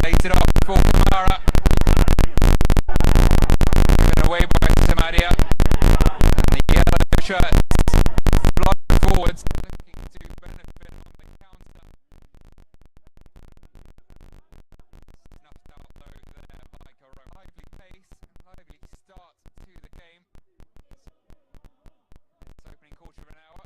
lays it up for Kamara. Given away by Samadia. And the yellow shirt flying forwards, looking to benefit on the counter. Snuffed out though there by Goro. Lively pace, lively start to the game. It's opening quarter of an hour.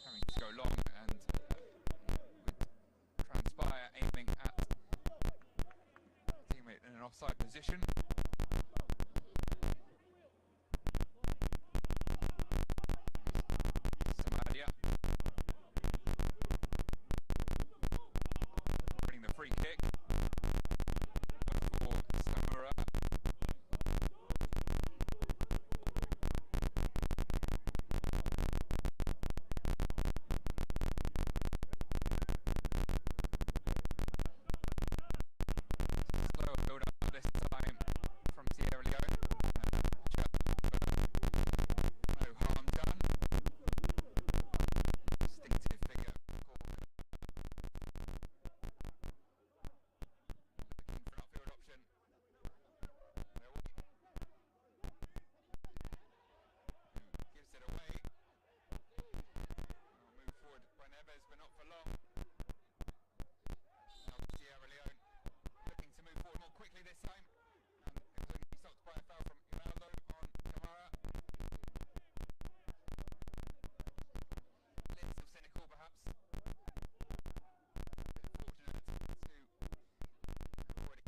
Having to go long and would transpire aiming at teammate in an offside position. Samadia winning the free kick for Samura. Slower build up this time from Sierra Leone. No harm done. Instinctive figure. Looking for an upfield option. Leone. Gives it away. I'll move forward by Neves, but not for long. Now Sierra Leone looking to move forward more quickly this time. And it was only stopped by a foul from Ronaldo on Kamara. A little cynical perhaps. A bit fortunate to avoid it.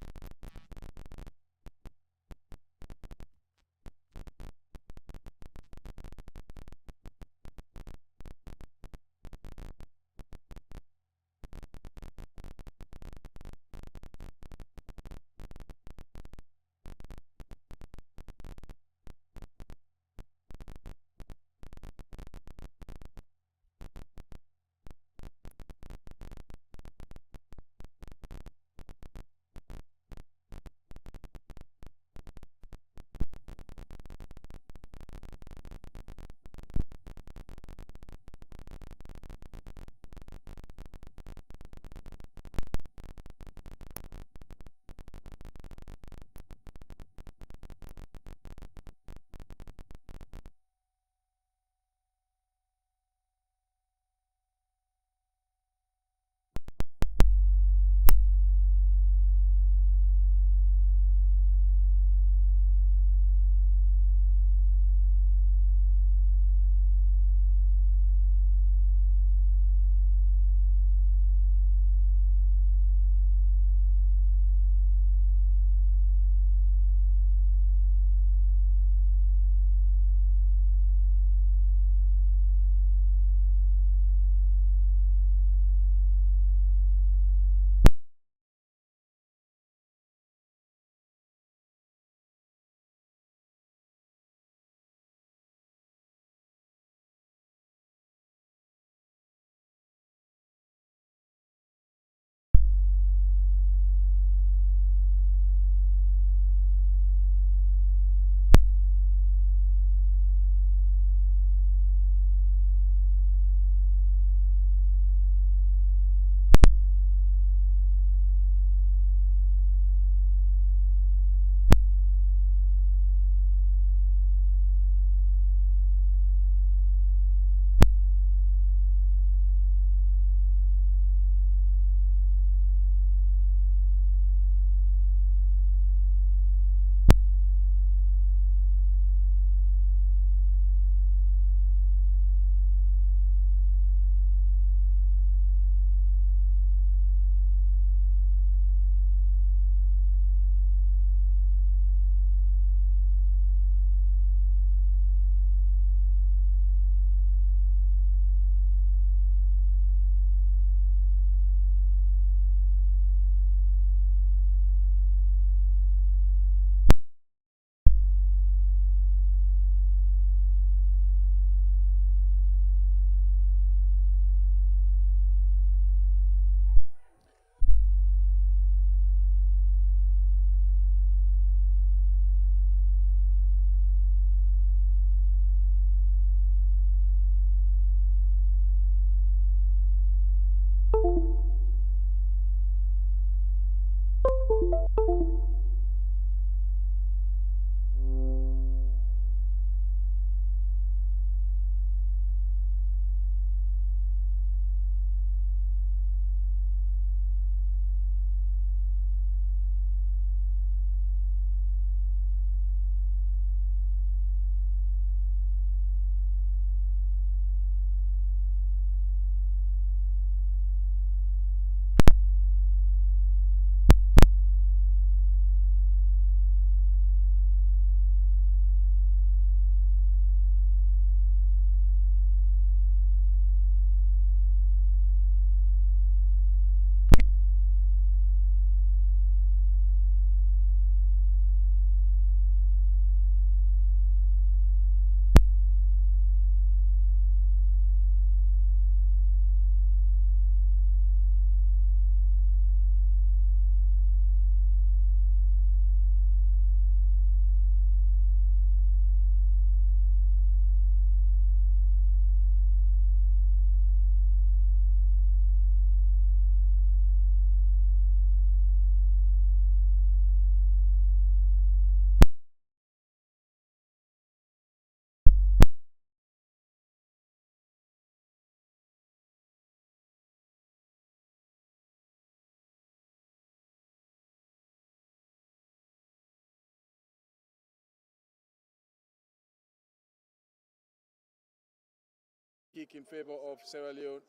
kick in favor of Sierra Leone.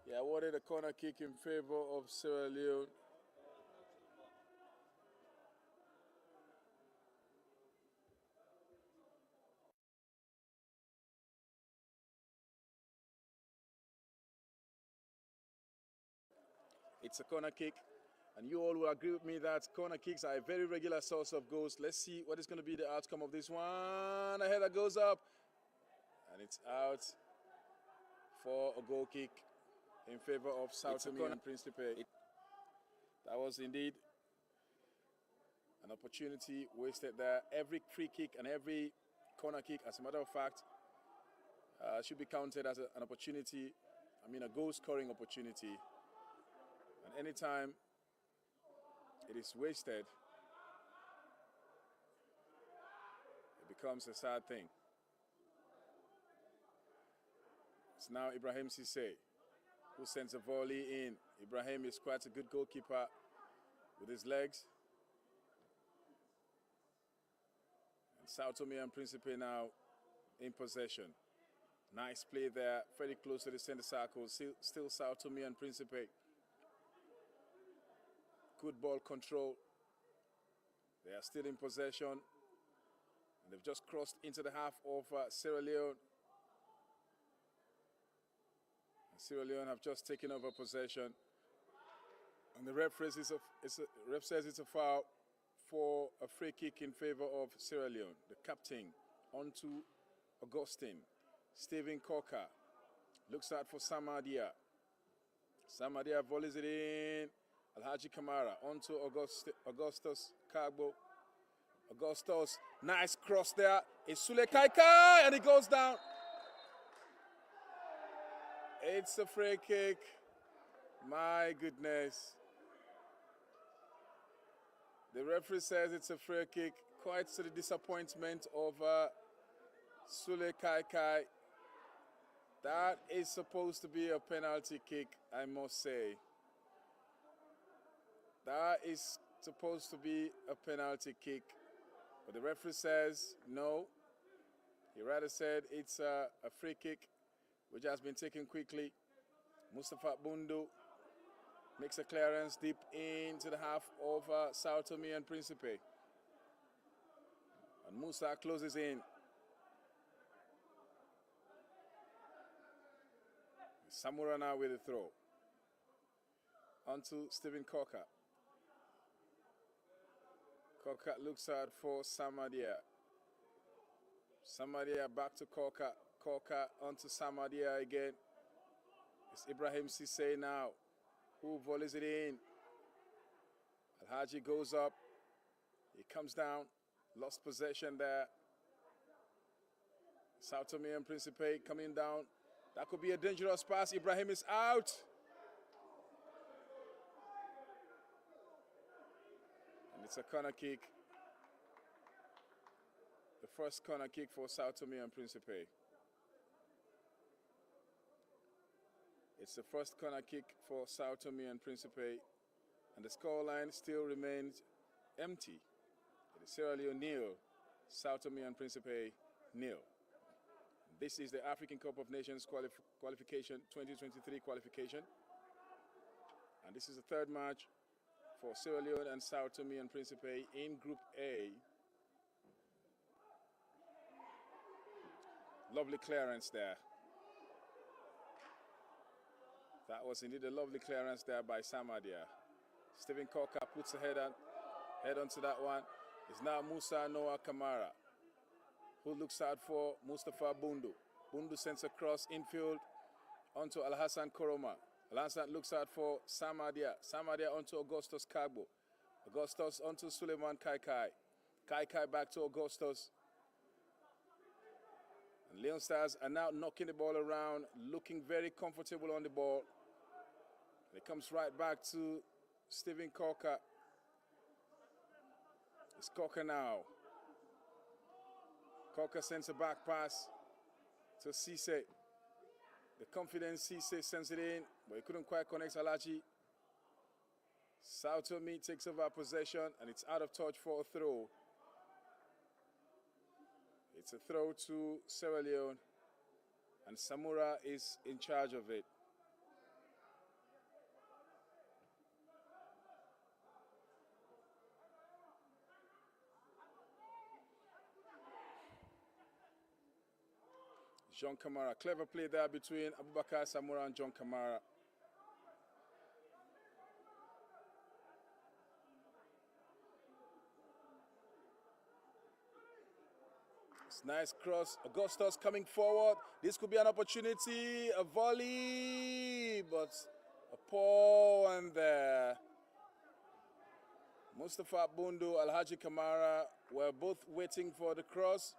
Yeah, awarded a corner kick in favor of Sierra Leone. It's a corner kick. And you all will agree with me that corner kicks are a very regular source of goals. Let's see what is going to be the outcome of this one. A header goes up. And it's out for a goal kick in favor of Sao Tome and Principe. That was indeed an opportunity wasted there. Every free kick and every corner kick, as a matter of fact, should be counted as an opportunity. I mean, a goal-scoring opportunity. And anytime it is wasted, it becomes a sad thing. It's now Ibrahim Cissé who sends a volley in. Ibrahim is quite a good goalkeeper with his legs. And Sao Tome and Principe now in possession. Nice play there, very close to the center circle. Still Sao Tome and Principe. Good ball control. They are still in possession. And they've just crossed into the half of Sierra Leone. And Sierra Leone have just taken over possession. And the ref says it's a foul for a free kick in favor of Sierra Leone. The captain onto Augustine. Stephen Coker looks out for Samadia. Samadia volleys it in. Alhaji Kamara onto Augustus Kagbo. Augustus, nice cross there. It's Sule Kaikai and it goes down. It's a free kick. My goodness. The referee says it's a free kick, quite to the disappointment of Sule Kaikai. That is supposed to be a penalty kick, I must say. That is supposed to be a penalty kick. But the referee says no. He rather said it's a free kick, which has been taken quickly. Mustafa Bundu makes a clearance deep into the half of Sao Tome and Principe. And Musa closes in. Samura now with the throw. Onto Stephen Coker. Coker looks out for Samadia. Samadia back to Coker. Coker onto Samadia again. It's Ibrahim Cissé now, who volleys it in. Alhaji goes up. He comes down. Lost possession there. Sao Tome and Principe coming down. That could be a dangerous pass. Ibrahim is out. And it's a corner kick. The first corner kick for Sao Tome and Principe. It's the first corner kick for Sao Tome and Principe. And the scoreline still remains empty. It is Sierra Leone 0, Sao Tome and Principe 0. This is the African Cup of Nations qualification, 2023 qualification. And this is the third match for Sierra Leone and Sao Tome and Principe in Group A. Lovely clearance there. That was indeed a lovely clearance there by Samadia. Stephen Coker puts a head onto that one. It's now Musa Noah Kamara, who looks out for Mustafa Bundu. Bundu sends a cross infield onto Alhassan Koroma. Alhassan looks out for Samadia. Samadia onto Augustus Kagbo. Augustus onto Suleiman Kaikai. Kaikai back to Augustus. And Leon Stars are now knocking the ball around, looking very comfortable on the ball. And it comes right back to Stephen Coker. It's Coker now. Coker sends a back pass to Cisse. The confident Cisse sends it in, but he couldn't quite connect Alaji. Sao Tome takes over possession, and it's out of touch for a throw. It's a throw to Sierra Leone. and Samura is in charge of it. John Kamara, clever play there between Abubakar Samura and John Kamara. It's nice cross. Augustus coming forward. This could be an opportunity. A volley, but a poor one there. Mustafa Bundu, Alhaji Kamara were both waiting for the cross,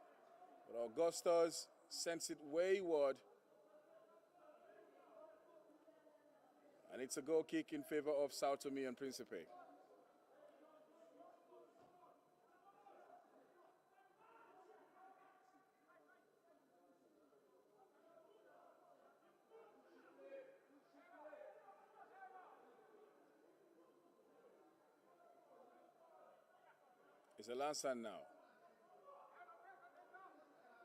but Augustus sends it wayward. And it's a goal kick in favor of Sao Tome and Principe. It's Alansan now.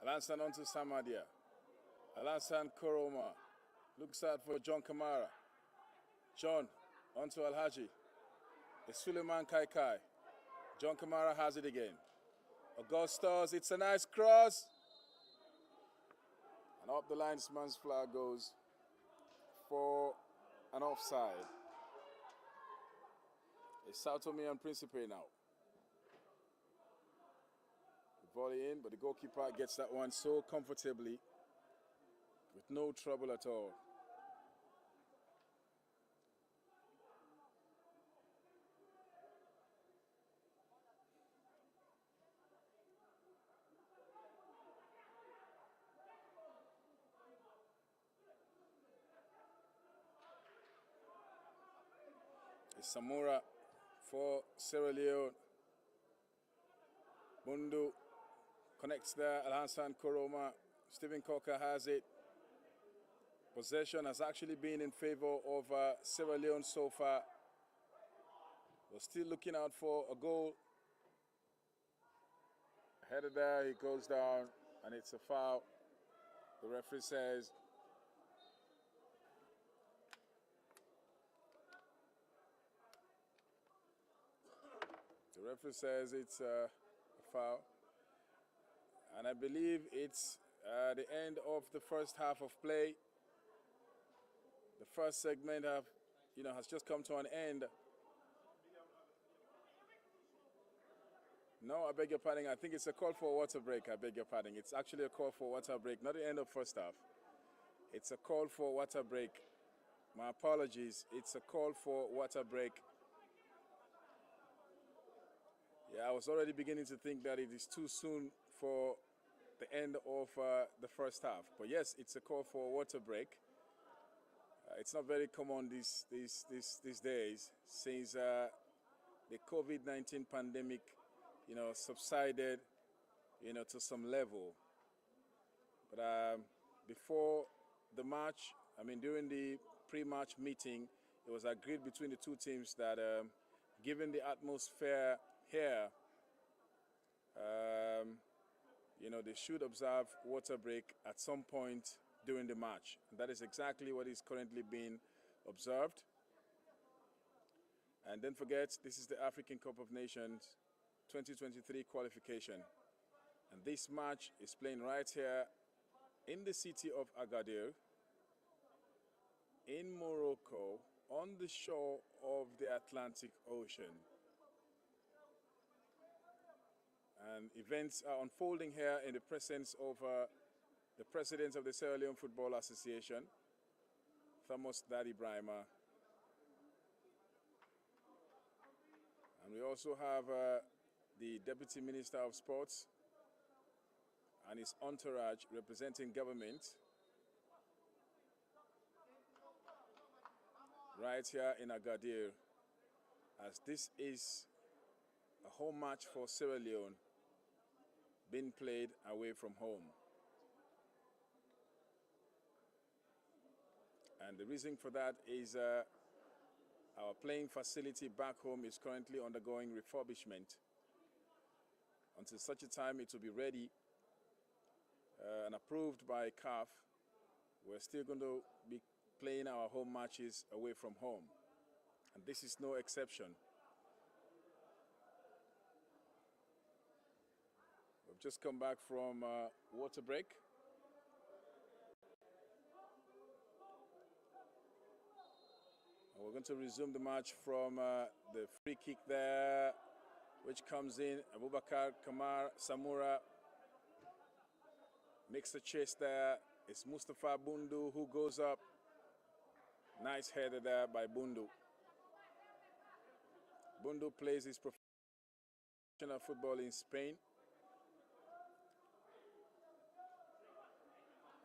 Alansan onto Samadia. Alansan Koroma. Looks out for John Kamara. John onto Alhaji. It's Suleiman Kaikai. John Kamara has it again. Augustus, it's a nice cross. And up the linesman's flag goes for an offside. It's Sao Tome and Principe now. Volley in, but the goalkeeper gets that one so comfortably with no trouble at all. It's Samura for Sierra Leone. Bundu connects there. Alhassan Koroma. Stephen Coker has it. Possession has actually been in favor of Sierra Leone so far. We're still looking out for a goal. Headed there, he goes down, and it's a foul. The referee says it's a foul. And I believe it's the end of the first half of play. The first segment has just come to an end. No, I beg your pardon. I think it's a call for a water break. I beg your pardon. It's actually a call for water break, not the end of first half. It's a call for water break. My apologies. It's a call for water break. Yeah, I was already beginning to think that it is too soon for the end of the first half. But yes, it's a call for a water break. It's not very common these days since the COVID-19 pandemic, subsided, to some level. But before the match, during the pre-match meeting, it was agreed between the two teams that given the atmosphere here, they should observe water break at some point during the match. And that is exactly what is currently being observed. And don't forget, this is the African Cup of Nations 2023 qualification. And this match is playing right here in the city of Agadir, in Morocco, on the shore of the Atlantic Ocean. And events are unfolding here in the presence of the president of the Sierra Leone Football Association, Thomas Daddy Brima. And we also have the Deputy Minister of Sports and his entourage representing government right here in Agadir, as this is a home match for Sierra Leone being played away from home. And the reason for that is our playing facility back home is currently undergoing refurbishment. Until such a time it will be ready and approved by CAF, we're still going to be playing our home matches away from home. And this is no exception. We've just come back from water break. And we're going to resume the match from the free kick there, which comes in. Abubakar Samura makes the chase there. It's Mustafa Bundu who goes up. Nice header there by Bundu. Bundu plays his professional football in Spain.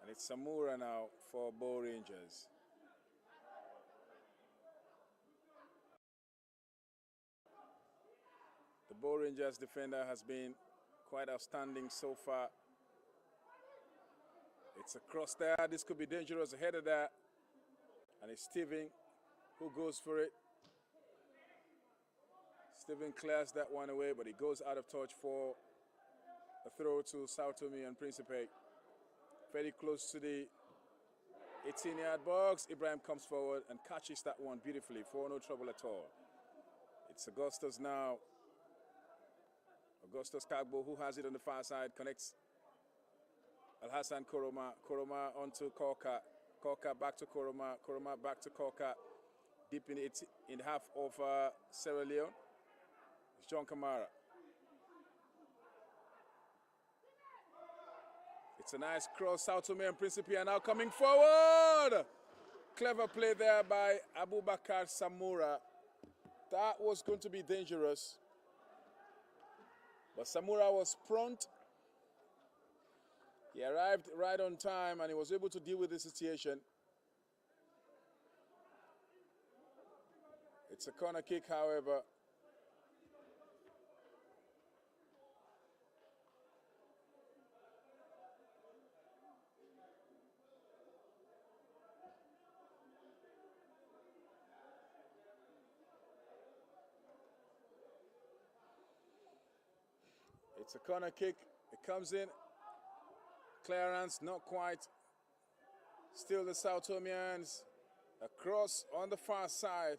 And it's Samura now for Bo Rangers. The Bo Rangers defender has been quite outstanding so far. It's a cross there. This could be dangerous. A header there. And it's Steven who goes for it. Steven clears that one away, but he goes out of touch for a throw to Sao Tome and Principe. Very close to the 18-yard box. Ibrahim comes forward and catches that one beautifully for no trouble at all. It's Augustus now. Augustus Kagbo, who has it on the far side, connects Al-Hassan Koroma. Koroma onto Korka. Korka back to Koroma. Koroma back to Korka. Deep in half of Sierra Leone. It's John Kamara. It's a nice cross. Sao Tome and Principe are now coming forward. Clever play there by Abubakar Samura. That was going to be dangerous. But Samura was prompt. He arrived right on time and he was able to deal with the situation. It's a corner kick, however. It's a corner kick. It comes in. Clearance, not quite. Still the Sao Tomeans. A cross on the far side.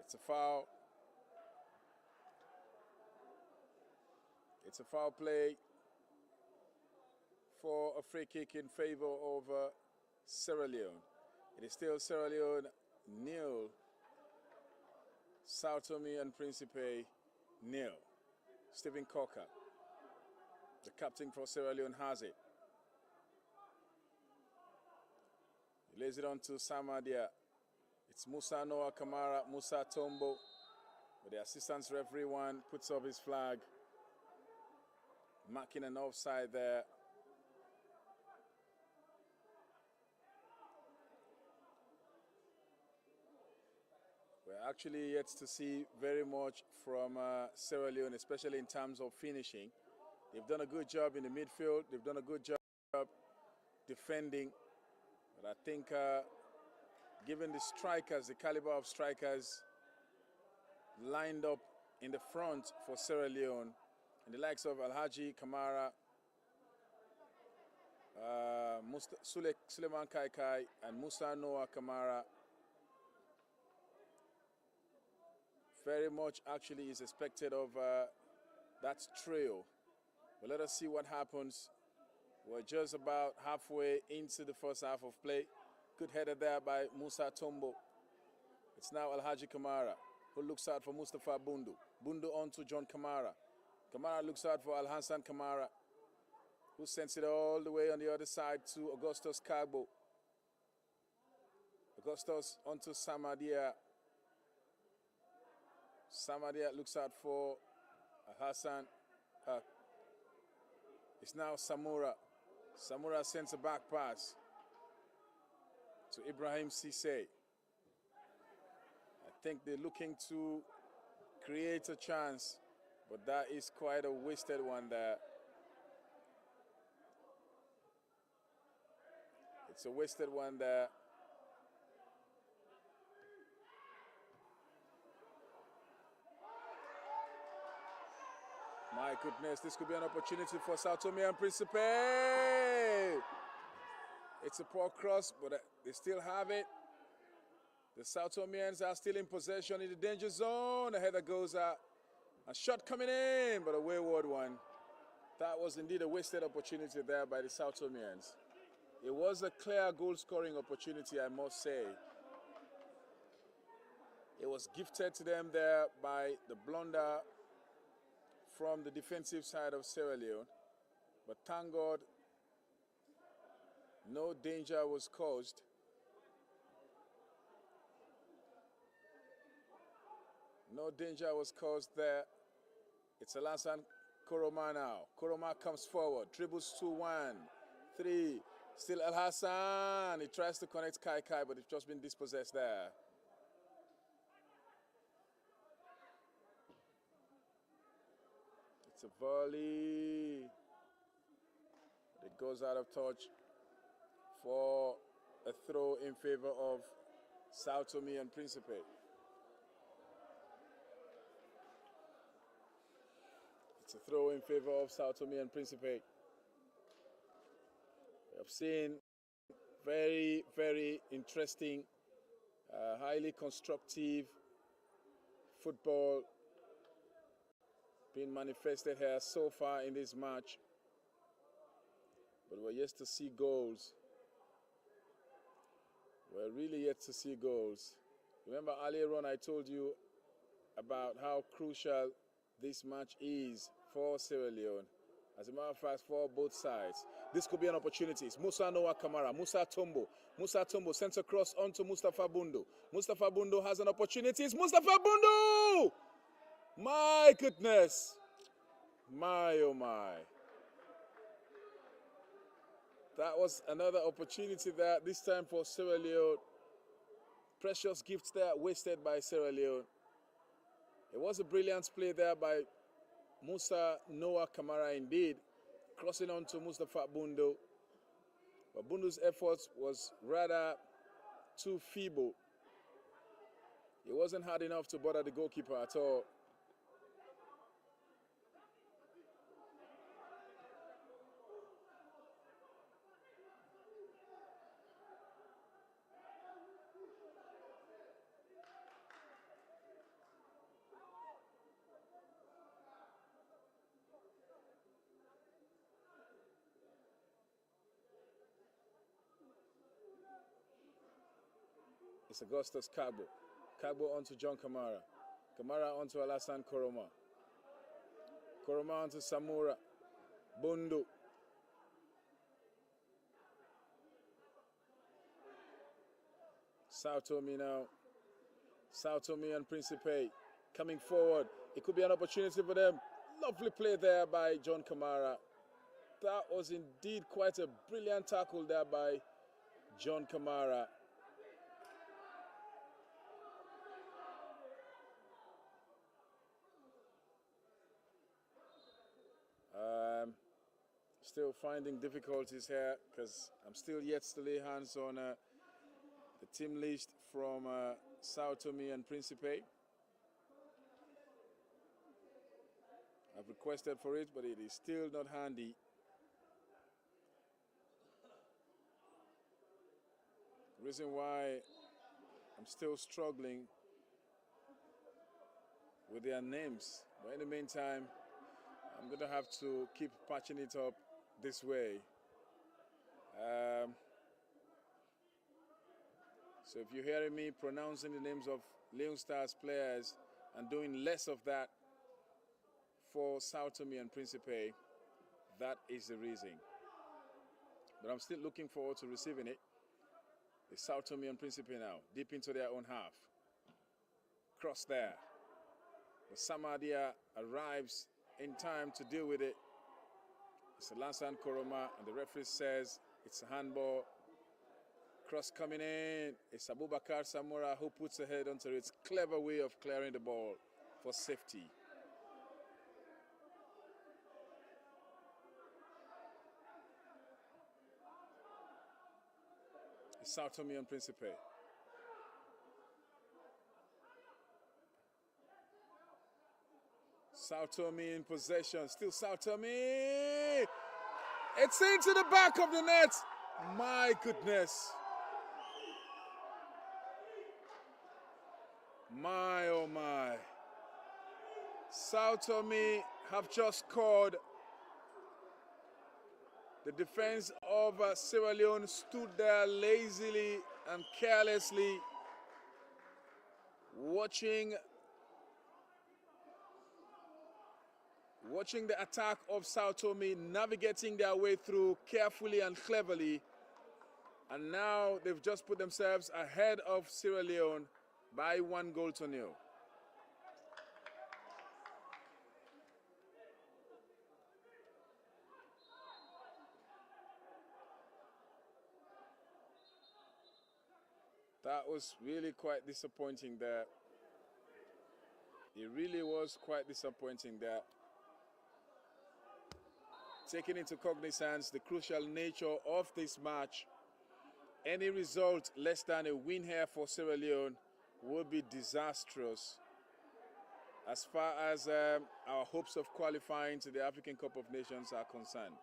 It's a foul. It's a foul play for a free kick in favor of Sierra Leone. It is still Sierra Leone 0. Sao Tome and Principe 0. Stephen Cocker, the captain for Sierra Leone, has it. He lays it on to Samadia. It's Musa Noah Kamara, Musa Tombo. But the assistant referee one puts up his flag, marking an offside there. We're actually yet to see very much from Sierra Leone, especially in terms of finishing. They've done a good job in the midfield. They've done a good job defending. But I think given the strikers, the caliber of strikers lined up in the front for Sierra Leone, and the likes of Alhaji Kamara, Suleiman Kaikai, and Musa Noah Kamara, very much actually is expected of that trio. But let us see what happens. We're just about halfway into the first half of play. Good header there by Musa Tombo. It's now Alhaji Kamara, who looks out for Mustafa Bundu. Bundu on to John Kamara. Kamara looks out for Al-Hassan Kamara, who sends it all the way on the other side to Augustus Kagbo. Augustus onto Samadia. Samadia looks out for Al-Hassan. It's now Samura. Samura sends a back pass to Ibrahim Cisse. I think they're looking to create a chance, but that is quite a wasted one there. It's a wasted one there. My goodness, this could be an opportunity for Sao Tome and Principe. It's a poor cross, but they still have it. The Sao Tomeans are still in possession in the danger zone. The header goes out. A shot coming in, but a wayward one. That was indeed a wasted opportunity there by the Sao Tomeans. It was a clear goal-scoring opportunity, I must say. It was gifted to them there by the blunder from the defensive side of Sierra Leone. But thank God, no danger was caused. No danger was caused there. It's Alassane Koroma now. Koroma comes forward, dribbles 2-1, 3. Still Al Hassan. He tries to connect Kai, but it's just been dispossessed there. It's a volley. It goes out of touch for a throw in favor of Sao Tome and Principe. It's a throw in favor of Sao Tome and Principe. We have seen very, very interesting, highly constructive football being manifested here so far in this match. But we're yet to see goals. We're really yet to see goals. Remember earlier on I told you about how crucial this match is for Sierra Leone. As a matter of fact, for both sides. This could be an opportunity. It's Musa Noah Kamara, Musa Tombo. Musa Tombo sends a cross onto Mustafa Bundo. Mustafa Bundo has an opportunity. It's Mustafa Bundo! My goodness. My, oh my. That was another opportunity there, this time for Sierra Leone. Precious gifts there wasted by Sierra Leone. It was a brilliant play there by Musa Noah Kamara indeed, crossing on to Mustafa Bundo. But Bundo's efforts was rather too feeble. It wasn't hard enough to bother the goalkeeper at all. It's Augustus Kagbo. Kagbo onto John Kamara. Kamara onto Alassane Koroma. Koroma onto Samura. Bundo. Sao Tome now. Sao Tome and Principe coming forward. It could be an opportunity for them. Lovely play there by John Kamara. That was indeed quite a brilliant tackle there by John Kamara. Still finding difficulties here because I'm still yet to lay hands on the team list from Sao Tome and Principe. I've requested for it, but it is still not handy. The reason why I'm still struggling with their names. But in the meantime, I'm going to have to keep patching it up this way. So if you're hearing me pronouncing the names of Leone Stars players and doing less of that for Sao Tome and Principe, that is the reason. But I'm still looking forward to receiving it. It's Sao Tome and Principe now, deep into their own half. Cross there. But Samadia arrives in time to deal with it. It's Alassane Koroma, and the referee says it's a handball. Cross coming in. It's Abubakar Samura who puts a head onto it. It's a clever way of clearing the ball for safety. It's Sao Tome and Principe. Sao Tome in possession. Still Sao Tome. It's into the back of the net. My goodness. My, oh my. Sao Tome have just scored. The defense of Sierra Leone stood there lazily and carelessly, watching the attack of Sao Tome, navigating their way through carefully and cleverly. And now they've just put themselves ahead of Sierra Leone by 1-0. That was really quite disappointing there. It really was quite disappointing there. Taking into cognizance the crucial nature of this match, any result less than a win here for Sierra Leone would be disastrous as far as our hopes of qualifying to the African Cup of Nations are concerned.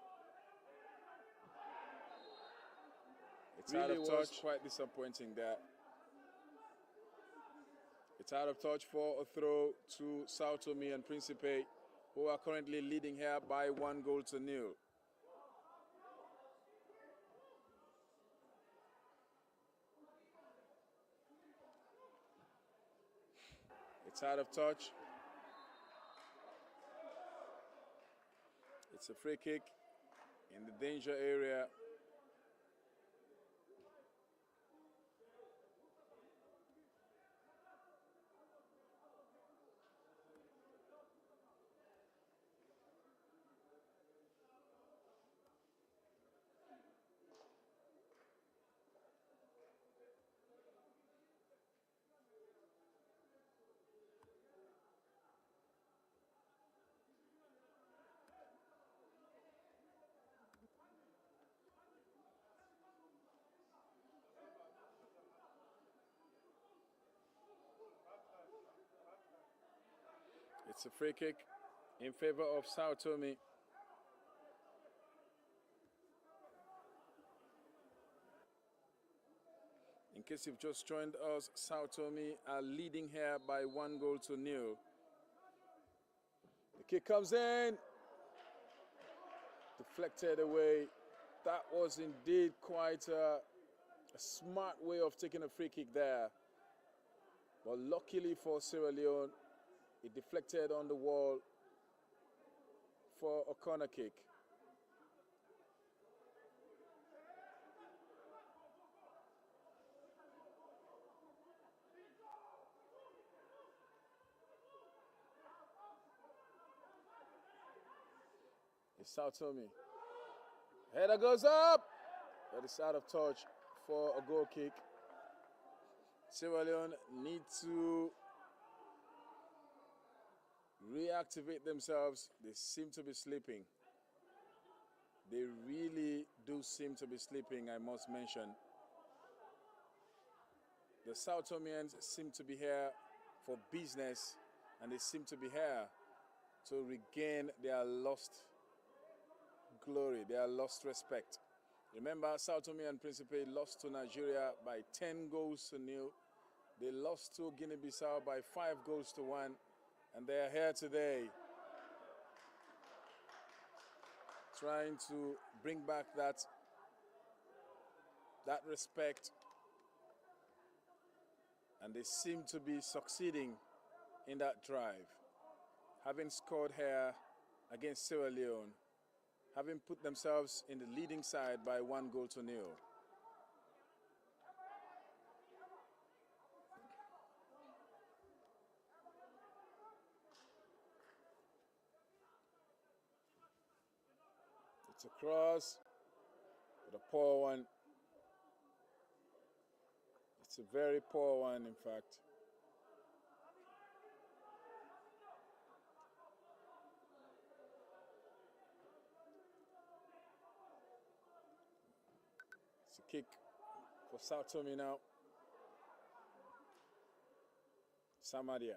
It's really out of touch. Quite disappointing there. It's out of touch for a throw to Sao Tome and Principe, who are currently leading here by 1-0. It's out of touch. It's a free kick in the danger area. It's a free kick in favor of Sao Tome. In case you've just joined us, Sao Tome are leading here by 1-0. The kick comes in. Deflected away. That was indeed quite a smart way of taking a free kick there. But luckily for Sierra Leone, it deflected on the wall for a corner kick. It's Sao Tome. Header goes up. That is out of touch for a goal kick. Sierra Leone need to reactivate themselves. They seem to be sleeping. They really do seem to be sleeping, I must mention. The Sao Tomeans seem to be here for business, and they seem to be here to regain their lost glory, their lost respect. Remember, Sao Tome and Principe lost to Nigeria by 10-0. They lost to Guinea-Bissau by 5-1, and they are here today trying to bring back that respect, and they seem to be succeeding in that drive. Having scored here against Sierra Leone, having put themselves in the leading side by 1-0. It's a cross, but a poor one. It's a very poor one, in fact. It's a kick for Sao Tome now. Samaria.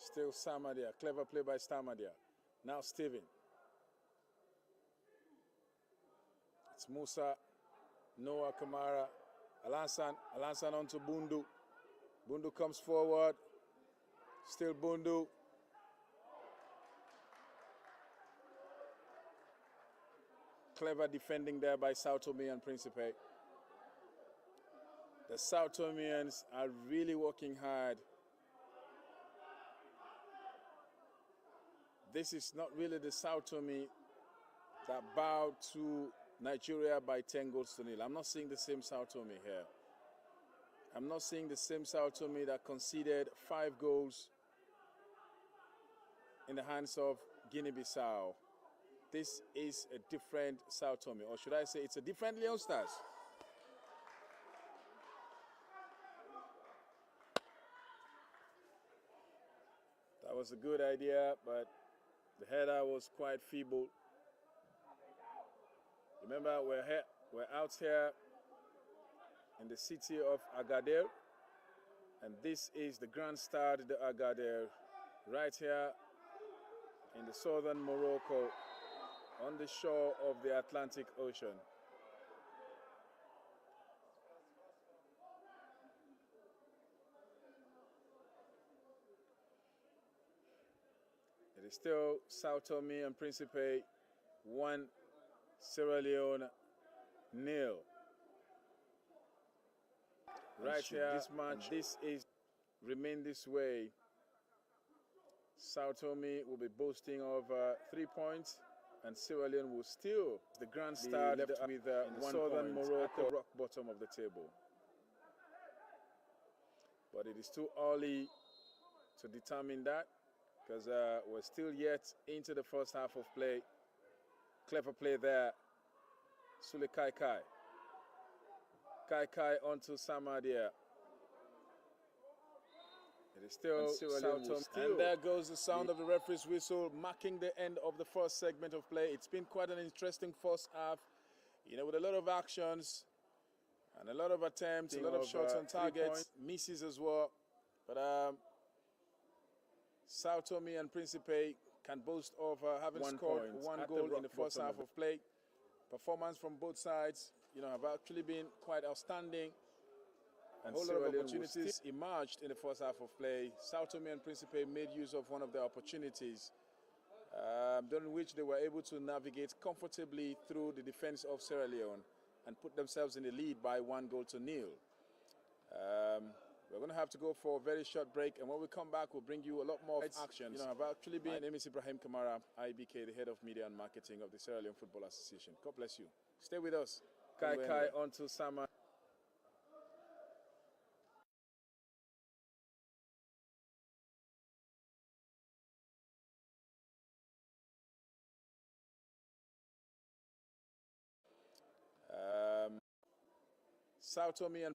Still Samadia. Clever play by Samadia. Now Steven. It's Musa. Noah Kamara. Alansan. Alansan onto Bundu. Bundu comes forward. Still Bundu. Clever defending there by Sao Tome and Principe. The Sao Tomeans are really working hard. This is not really the Sao Tome that bowed to Nigeria by 10 goals to nil. I'm not seeing the same Sao Tome here. I'm not seeing the same Sao Tome that conceded 5 goals in the hands of Guinea-Bissau. This is a different Sao Tome, or should I say it's a different Leone Stars. That was a good idea, but the header was quite feeble. Remember, we're out here in the city of Agadir, and this is the Grand Stade de Agadir, right here in the southern Morocco, on the shore of the Atlantic Ocean. It is still Sao Tome and Principe 1, Sierra Leone 0. Right here, this match, this is remain this way. Sao Tome will be boasting of 3 points, and Sierra Leone will still the Grand Stade left with 1 southern Morocco at the rock bottom of the table. But it is too early to determine that, because we're still yet into the first half of play. Clever play there. Sule Kai Kai. Kai Kai onto Samadia. It is still Sao Tome. And there goes the sound of the referee's whistle, marking the end of the first segment of play. It's been quite an interesting first half, you know, with a lot of actions and a lot of attempts, a lot of shots on target, misses as well. But Sao Tome and Principe can boast of having scored 1 goal in the first half of play. Performance from both sides, you know, have actually been quite outstanding. And a whole lot of opportunities emerged in the first half of play. Sao Tome and Principe made use of one of their opportunities, during which they were able to navigate comfortably through the defense of Sierra Leone and put themselves in the lead by 1 goal to nil. We're going to have to go for a very short break, and when we come back, we'll bring you a lot more actions. You know, I've actually been. My name is Ibrahim Kamara, IBK, the head of media and marketing of the Sierra Leone Football Association. God bless you. Stay with us. Kai Kai onto Sama. Sao Tome and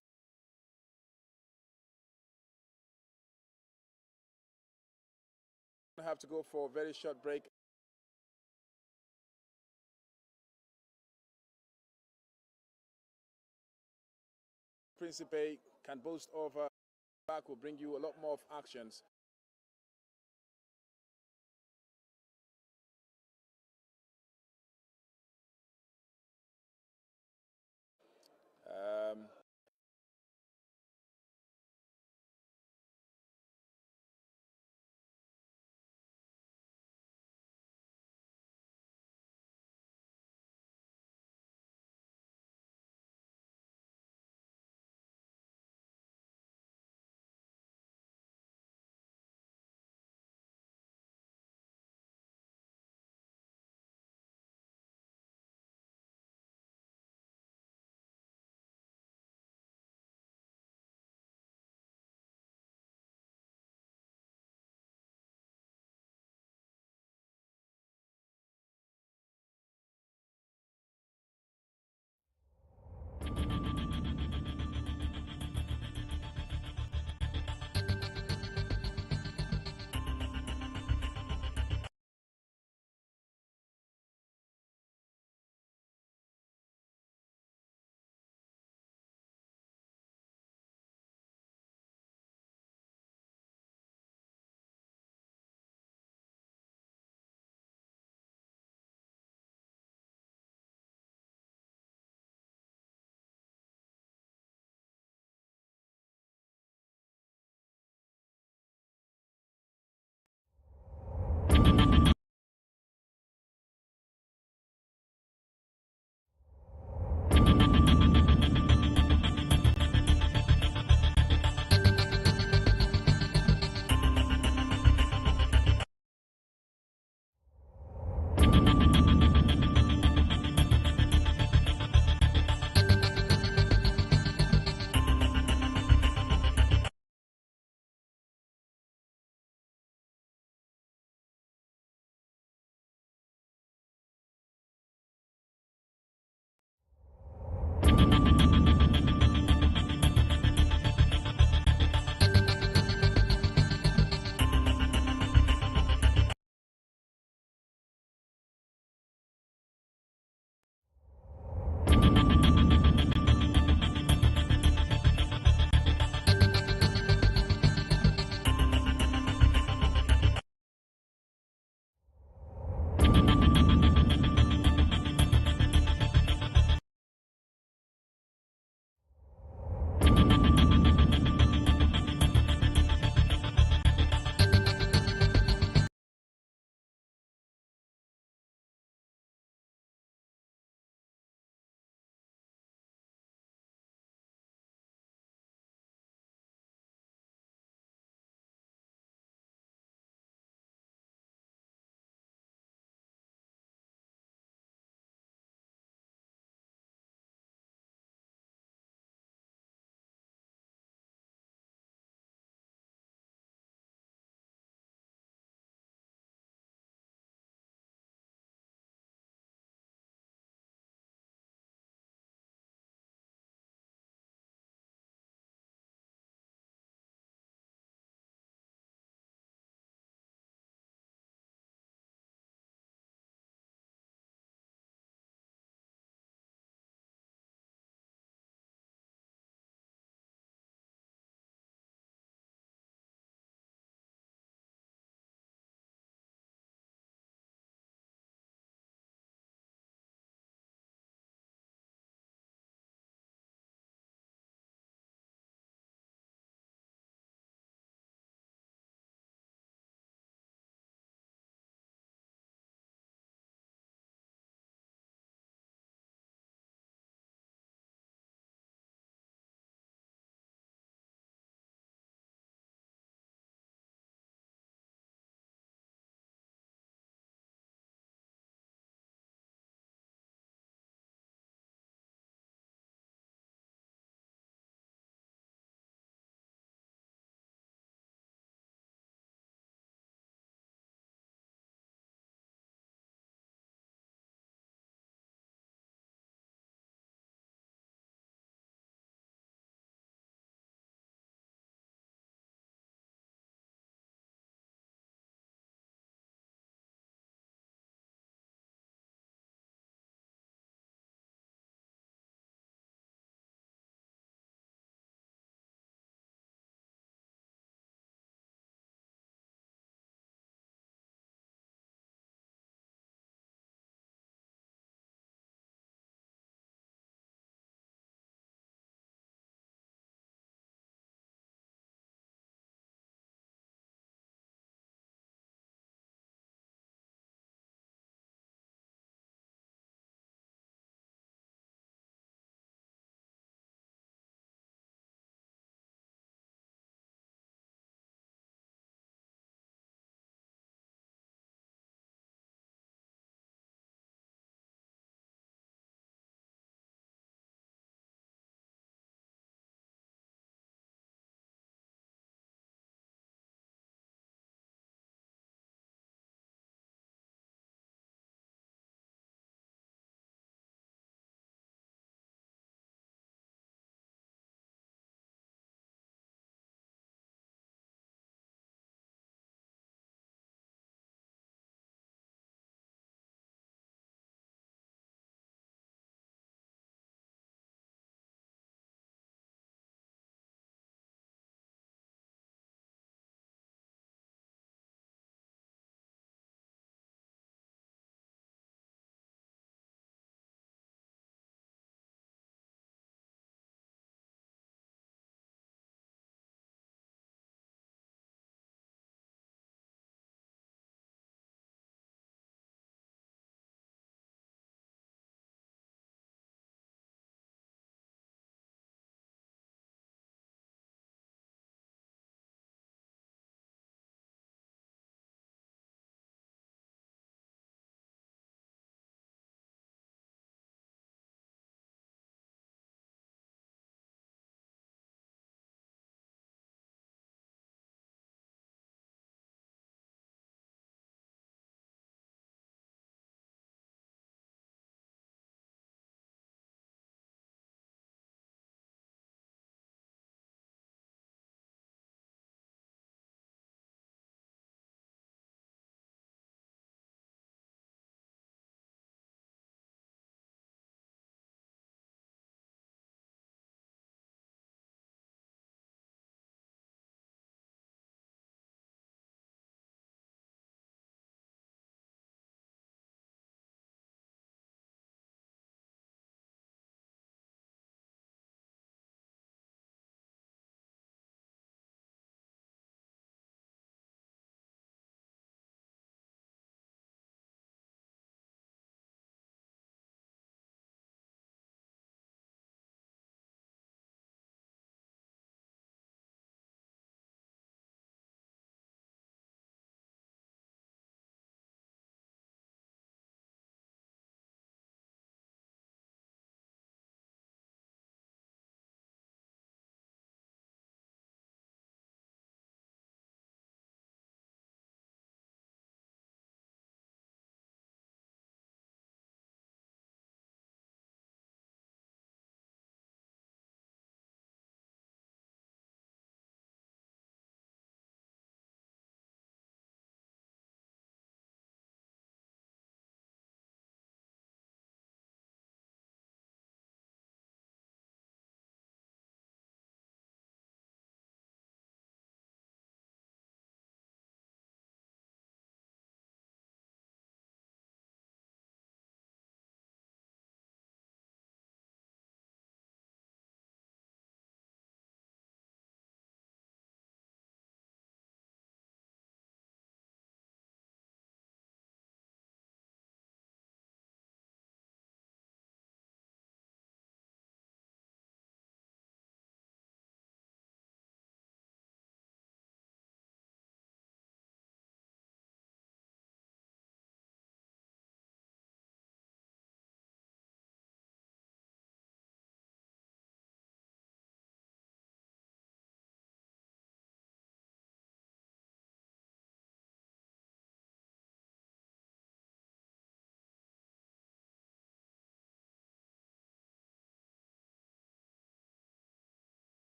have to go for a very short break. Principe can boast of back will bring you a lot more of actions.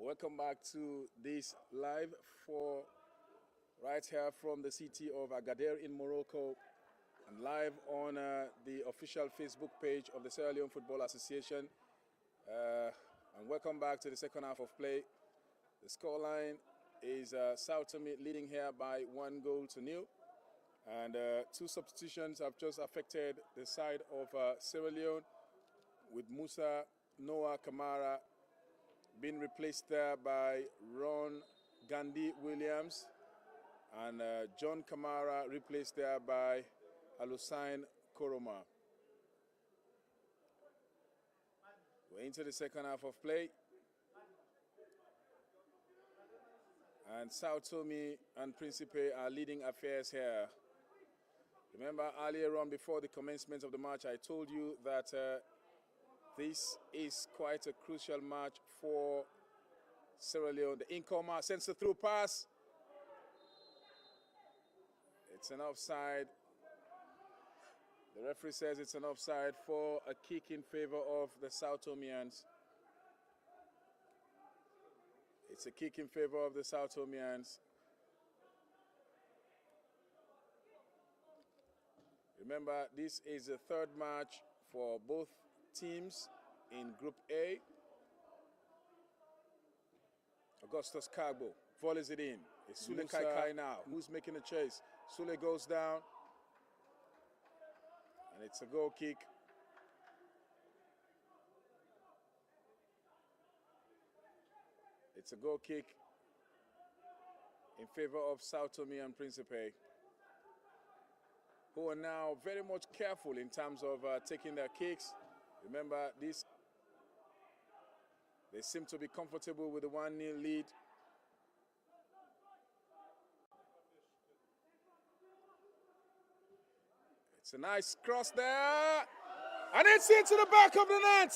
Welcome back to this live for right here from the city of Agadir in Morocco and live on the official Facebook page of the Sierra Leone Football Association. And welcome back to the second half of play. The scoreline is Sao Tome leading here by 1-0. And two substitutions have just affected the side of Sierra Leone, with Musa Noah Kamara being replaced there by Ron Gandhi Williams, and John Kamara replaced there by Alusain Koroma. We're into the second half of play. And Sao Tome and Principe are leading affairs here. Remember earlier on, before the commencement of the match, I told you that this is quite a crucial match for Sierra Leone. The incomer sends a through pass. It's an offside. The referee says it's an offside for a kick in favor of the Sao Tomeans. It's a kick in favor of the Sao Tomeans. Remember, this is the third match for both teams in Group A. Augustus Kagbo volleys it in. It's Sule Kaikai now, who's making a chase. Sule goes down, and it's a goal kick. It's a goal kick in favor of Sao Tome and Principe, who are now very much careful in terms of taking their kicks. Remember, they seem to be comfortable with the 1-0 lead. It's a nice cross there, and it's into the back of the net.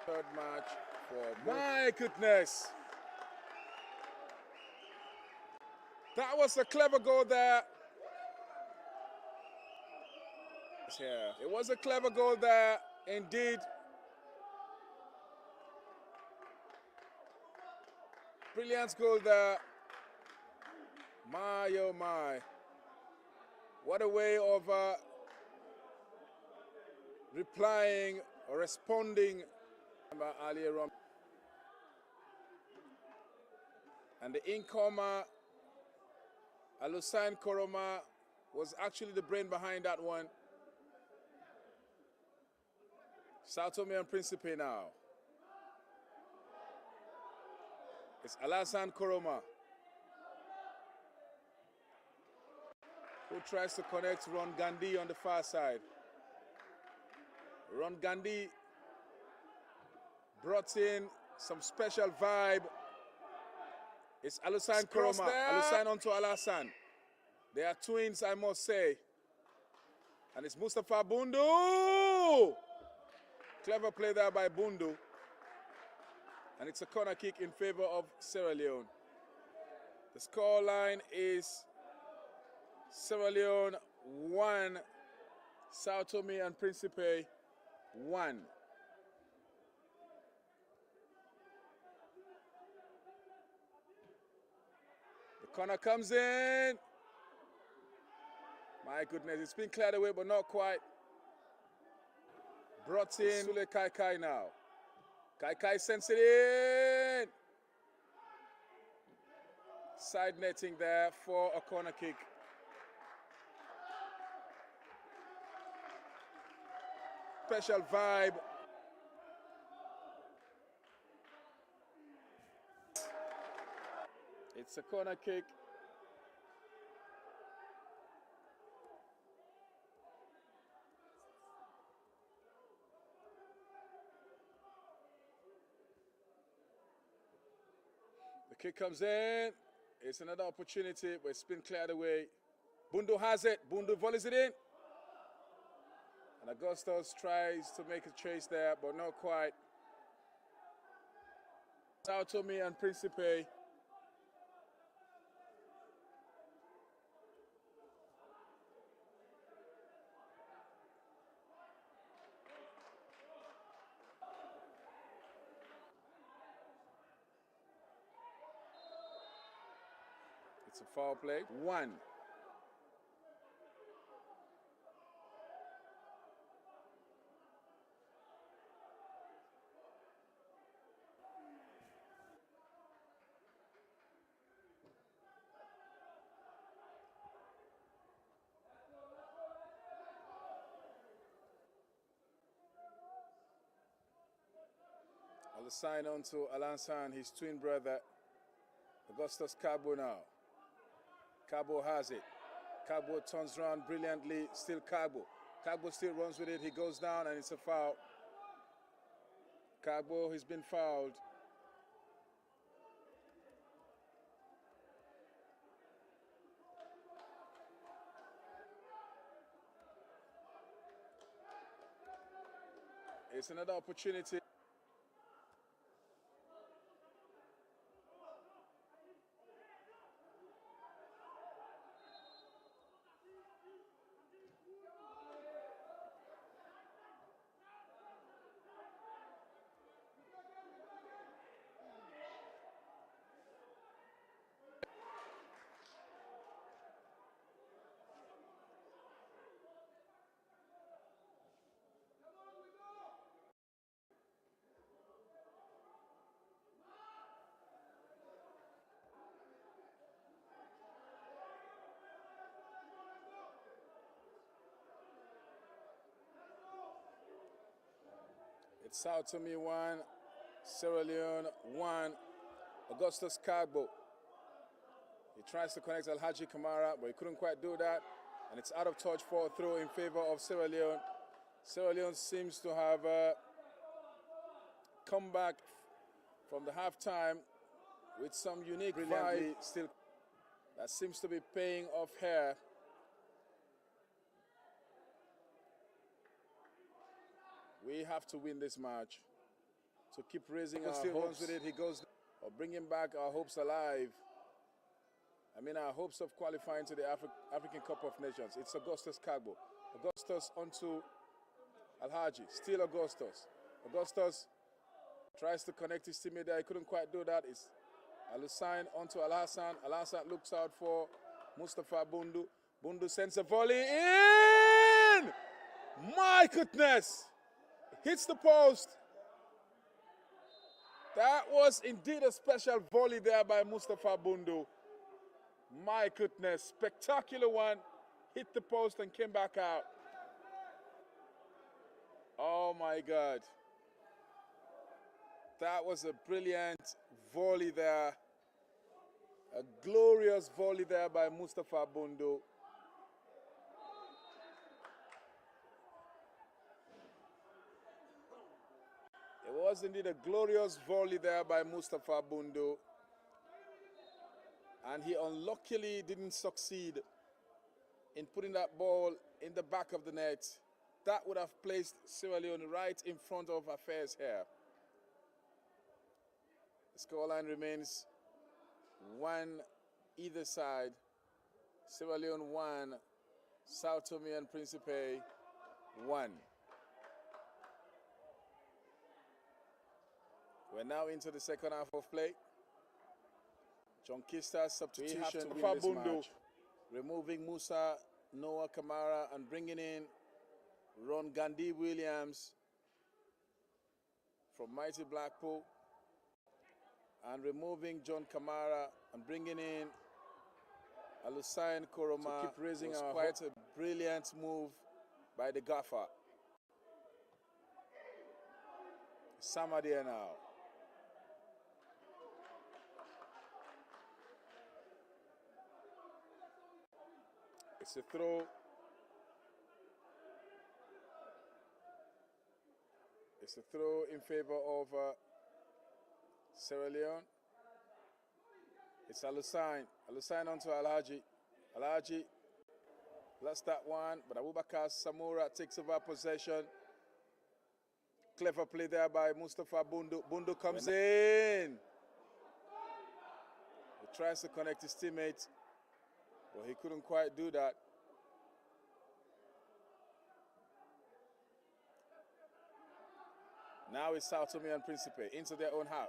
Third match for my goodness. That was a clever goal there. It was a clever goal there, indeed. Brilliant goal there. My, oh my. What a way of replying or responding earlier on. And the incomer, Alusain Koroma, was actually the brain behind that one. Sao Tome and Principe now. It's Alusain Koroma, who tries to connect Ron Gandhi on the far side. Ron Gandhi brought in some special vibe. It's Alusain Koroma. Alusain onto Alassane. They are twins, I must say. And it's Mustafa Bundu. Clever play there by Bundu. And it's a corner kick in favor of Sierra Leone. The scoreline is Sierra Leone 1, Sao Tome and Principe 1. The corner comes in. My goodness, it's been cleared away, but not quite. Brought in Sule Kaikai now. Kaikai sends it in. Side netting there for a corner kick. Special vibe. It's a corner kick. The kick comes in. It's another opportunity, but it's been cleared away. Bundu has it. Bundu volleys it in. And Augustus tries to make a chase there, but not quite. Sao Tome and Principe. It's a foul play. 1. I'll sign on to Alansan, his twin brother, Augustus Cabo now. Cabo has it. Cabo turns around brilliantly. Still Cabo. Cabo still runs with it. He goes down and it's a foul. Cabo has been fouled. It's another opportunity. It's Sao Tome 1, Sierra Leone 1, Augustus Cabo. He tries to connect Alhaji Kamara, but he couldn't quite do that. And it's out of touch for a throw in favor of Sierra Leone. Sierra Leone seems to have come back from the halftime with some unique vibe still that seems to be paying off here. We have to win this match to keep raising our hopes with it. He goes or bringing back our hopes alive. I mean, our hopes of qualifying to the African Cup of Nations. It's Augustus Cabo. Augustus onto Alhaji. Still Augustus. Augustus tries to connect his teammate there. He couldn't quite do that. It's Al-Hussein onto Al-Hassan. Al-Hassan looks out for Mustafa Bundu. Bundu sends a volley in! My goodness! Hits the post. That was indeed a special volley there by Mustafa Bundu. My goodness, spectacular one. Hit the post and came back out. Oh my God. That was a brilliant volley there. A glorious volley there by Mustafa Bundu. It was indeed a glorious volley there by Mustafa Bundu. And he unluckily didn't succeed in putting that ball in the back of the net. That would have placed Sierra Leone right in front of affairs here. The scoreline remains 1 either side. Sierra Leone 1, Sao Tome and Principe 1. We're now into the second half of play. John Kista's substitution to win this match. Removing Musa Noah Kamara and bringing in Ron Gandhi Williams from Mighty Blackpool. And removing John Kamara and bringing in Al-Hussein Koroma. To keep raising our quite a brilliant move by the gaffer. Samadia now. It's a throw. It's a throw in favor of Sierra Leone. It's Al-Hussein. Al-Hussein onto Alhaji. Alhaji lost that one, but Abubakar Samura takes over possession. Clever play there by Mustafa Bundu. Bundu comes in. He tries to connect his teammate, but he couldn't quite do that. Now it's Sao Tome and Principe into their own half.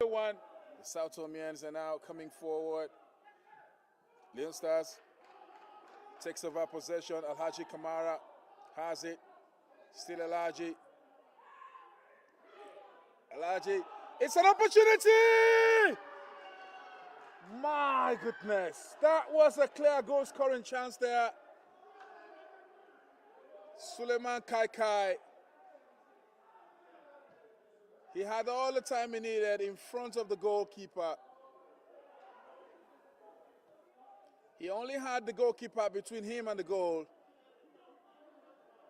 One, The Sao Tomeans are now coming forward. Leone Stars takes over possession. Alhaji Kamara has it. Still Alhaji. Alhaji. It's an opportunity! My goodness. That was a clear goal scoring chance there. Suleiman Kaikai. He had all the time he needed in front of the goalkeeper. He only had the goalkeeper between him and the goal.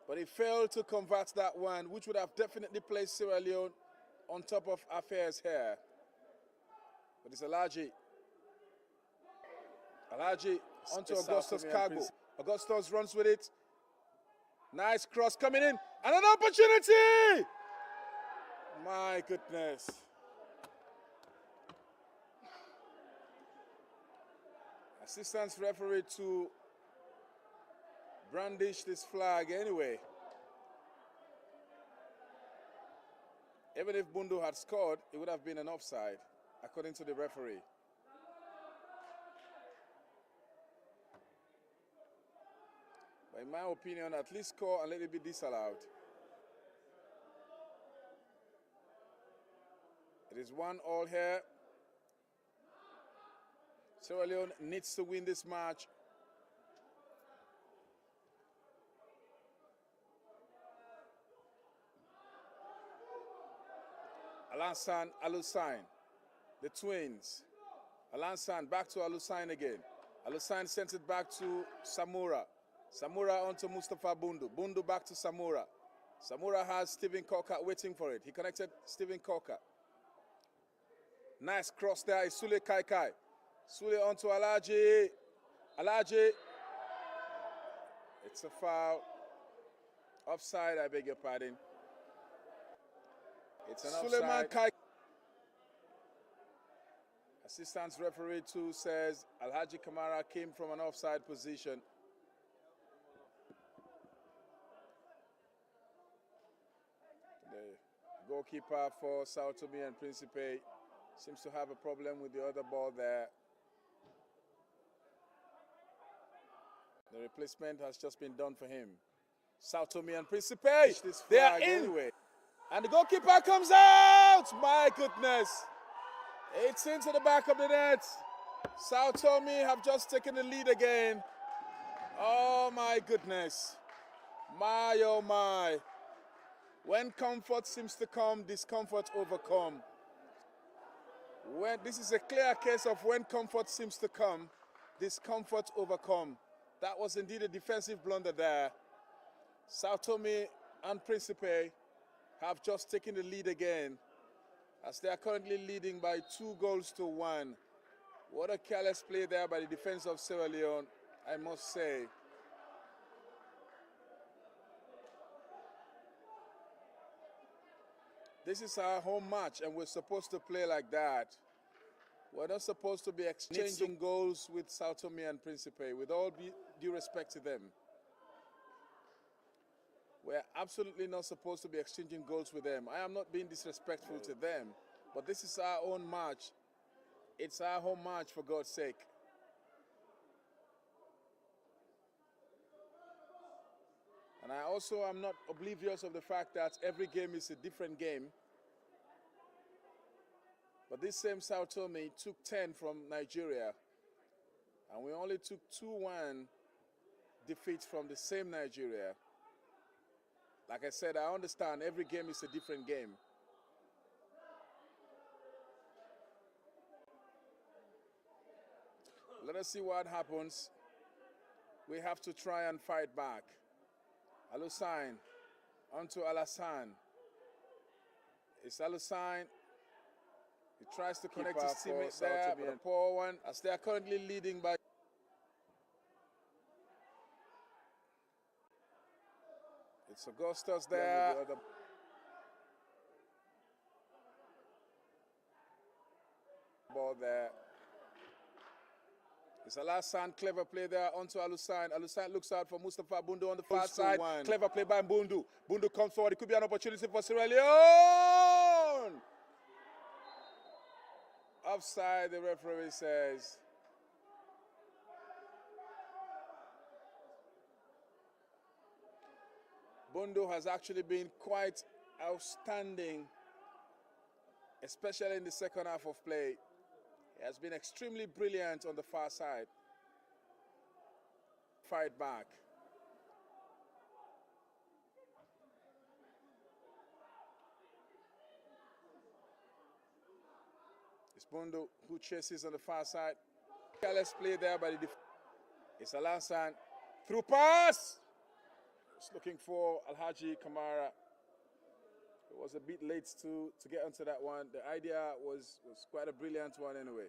But he failed to convert that one, which would have definitely placed Sierra Leone on top of affairs here. But it's Alhaji. Alhaji onto Augustus Cargo. Augustus runs with it. Nice cross coming in. And an opportunity! My goodness. Assistant referee to brandish this flag anyway. Even if Bundu had scored, it would have been an offside, according to the referee. But in my opinion, at least score and let it be disallowed. It is 1-1 here. Sierra Leone needs to win this match. Alansan, Alusain, the twins. Alansan back to Alusain again. Alusain sent it back to Samura. Samura onto Mustafa Bundu. Bundu back to Samura. Samura has Stephen Cocker waiting for it. He connected Stephen Cocker. Nice cross there is Sule Kaikai. Sule onto Alhaji. Alhaji. It's a foul. Offside, I beg your pardon. It's an Suleiman offside. Assistant referee 2 says Alhaji Kamara came from an offside position. The goalkeeper for Sao Tome and Principe seems to have a problem with the other ball there. The replacement has just been done for him. Sao Tome and Principe, they are in. Anyway. And the goalkeeper comes out! My goodness. It's into the back of the net. Sao Tome have just taken the lead again. Oh my goodness. My oh my. When comfort seems to come, discomfort overcome. When this is a clear case of when comfort seems to come, discomfort overcome. That was indeed a defensive blunder there. Sao Tome and Principe have just taken the lead again, as they are currently leading by 2-1. What a careless play there by the defense of Sierra Leone, I must say. This is our home match, and we're supposed to play like that. We're not supposed to be exchanging goals with Sao Tome and Principe, with all due respect to them. We're absolutely not supposed to be exchanging goals with them. I am not being disrespectful to them, but this is our own match. It's our home match, for God's sake. And I also am not oblivious of the fact that every game is a different game. But this same Sao Tome took 10 from Nigeria, and we only took 2-1 defeats from the same Nigeria. Like I said, I understand every game is a different game. Let us see what happens. We have to try and fight back. Alusain onto Alassane. It's Alusain. He tries to connect his teammate there, but a poor one, as they are currently leading by. It's Augustus there. Ball there. It's Alassane, clever play there onto Alusain. Alusain looks out for Mustafa Bundu on the far side. Clever play by Bundu. Bundu comes forward. It could be an opportunity for Sierra Leone. Offside, the referee says. Bundo has actually been quite outstanding, especially in the second half of play. He has been extremely brilliant on the far side. Fight back. It's Bundo who chases on the far side. Careless play there by the defense. It's Alansan. Through pass! It's looking for Alhaji Kamara. It was a bit late to get onto that one. The idea was quite a brilliant one anyway.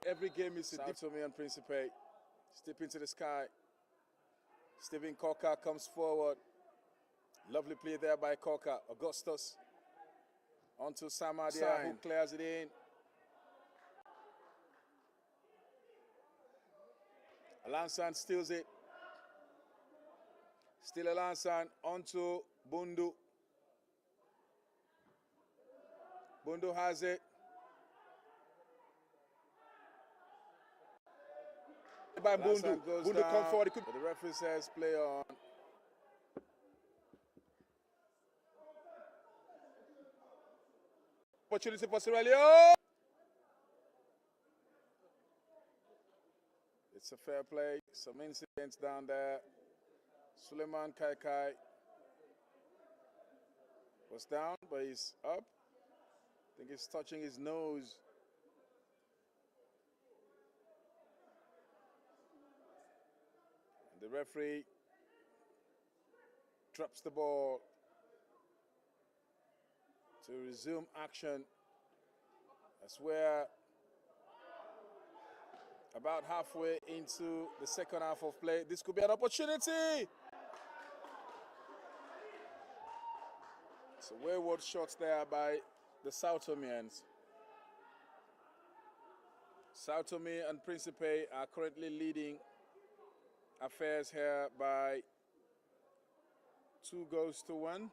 Every game is a Sao Tome and Principe. Step into the sky. Stephen Cocker comes forward. Lovely play there by Cocker. Augustus. Onto Samadia, who clears it in. Alansan steals it. Still Alansan onto Bundu. Bundu has it. By Bundu. Bundu comes forward. But the referee says play on. Opportunity for Sierra Leone. It's a fair play. Some incidents down there. Suleiman Kaikai was down, but he's up. I think he's touching his nose. And the referee drops the ball to resume action. That's where about halfway into the second half of play, this could be an opportunity. It's a wayward shot there by the Sao Tomeans. Sao Tome and Principe are currently leading affairs here by 2-1.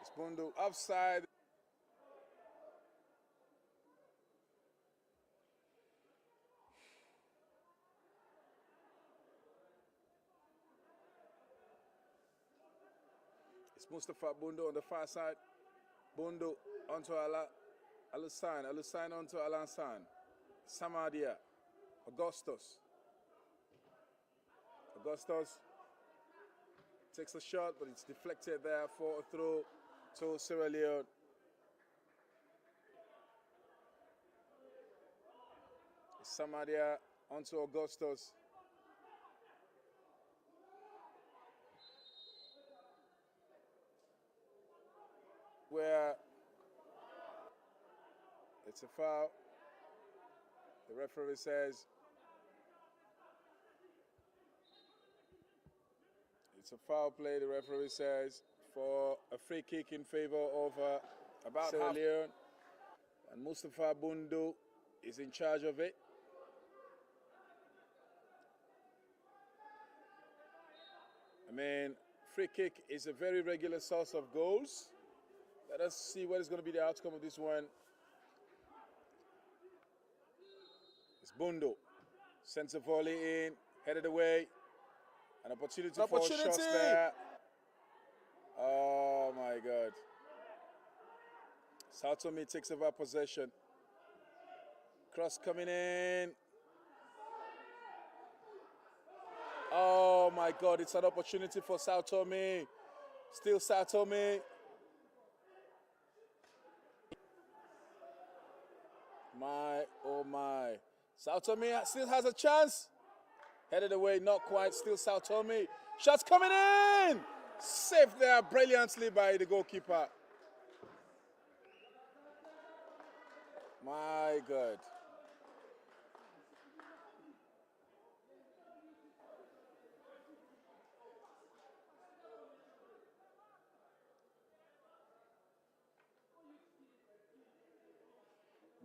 It's Bundo offside. It's Mustafa Bundo on the far side. Bundo onto Alusan. Alusan onto Alansan. Samadia. Augustus. Augustus takes a shot, but it's deflected there for a throw to Sierra Leone. Samadia onto Augustus. Where it's a foul. The referee says it's a foul play. The referee says for a free kick in favor of about Sierra Leone. And Mustafa Bundu is in charge of it. I mean, free kick is a very regular source of goals. Let us see what is going to be the outcome of this one. It's Bundo. Sends a volley in, headed away. An opportunity for shots there. Oh my God. Sao Tome takes over possession. Cross coming in. Oh my God, it's an opportunity for Sao Tome. Still Sao Tome. My, oh my. Sao Tome still has a chance. Headed away, not quite. Still Sao Tome. Shots coming in. Saved there brilliantly by the goalkeeper. My God.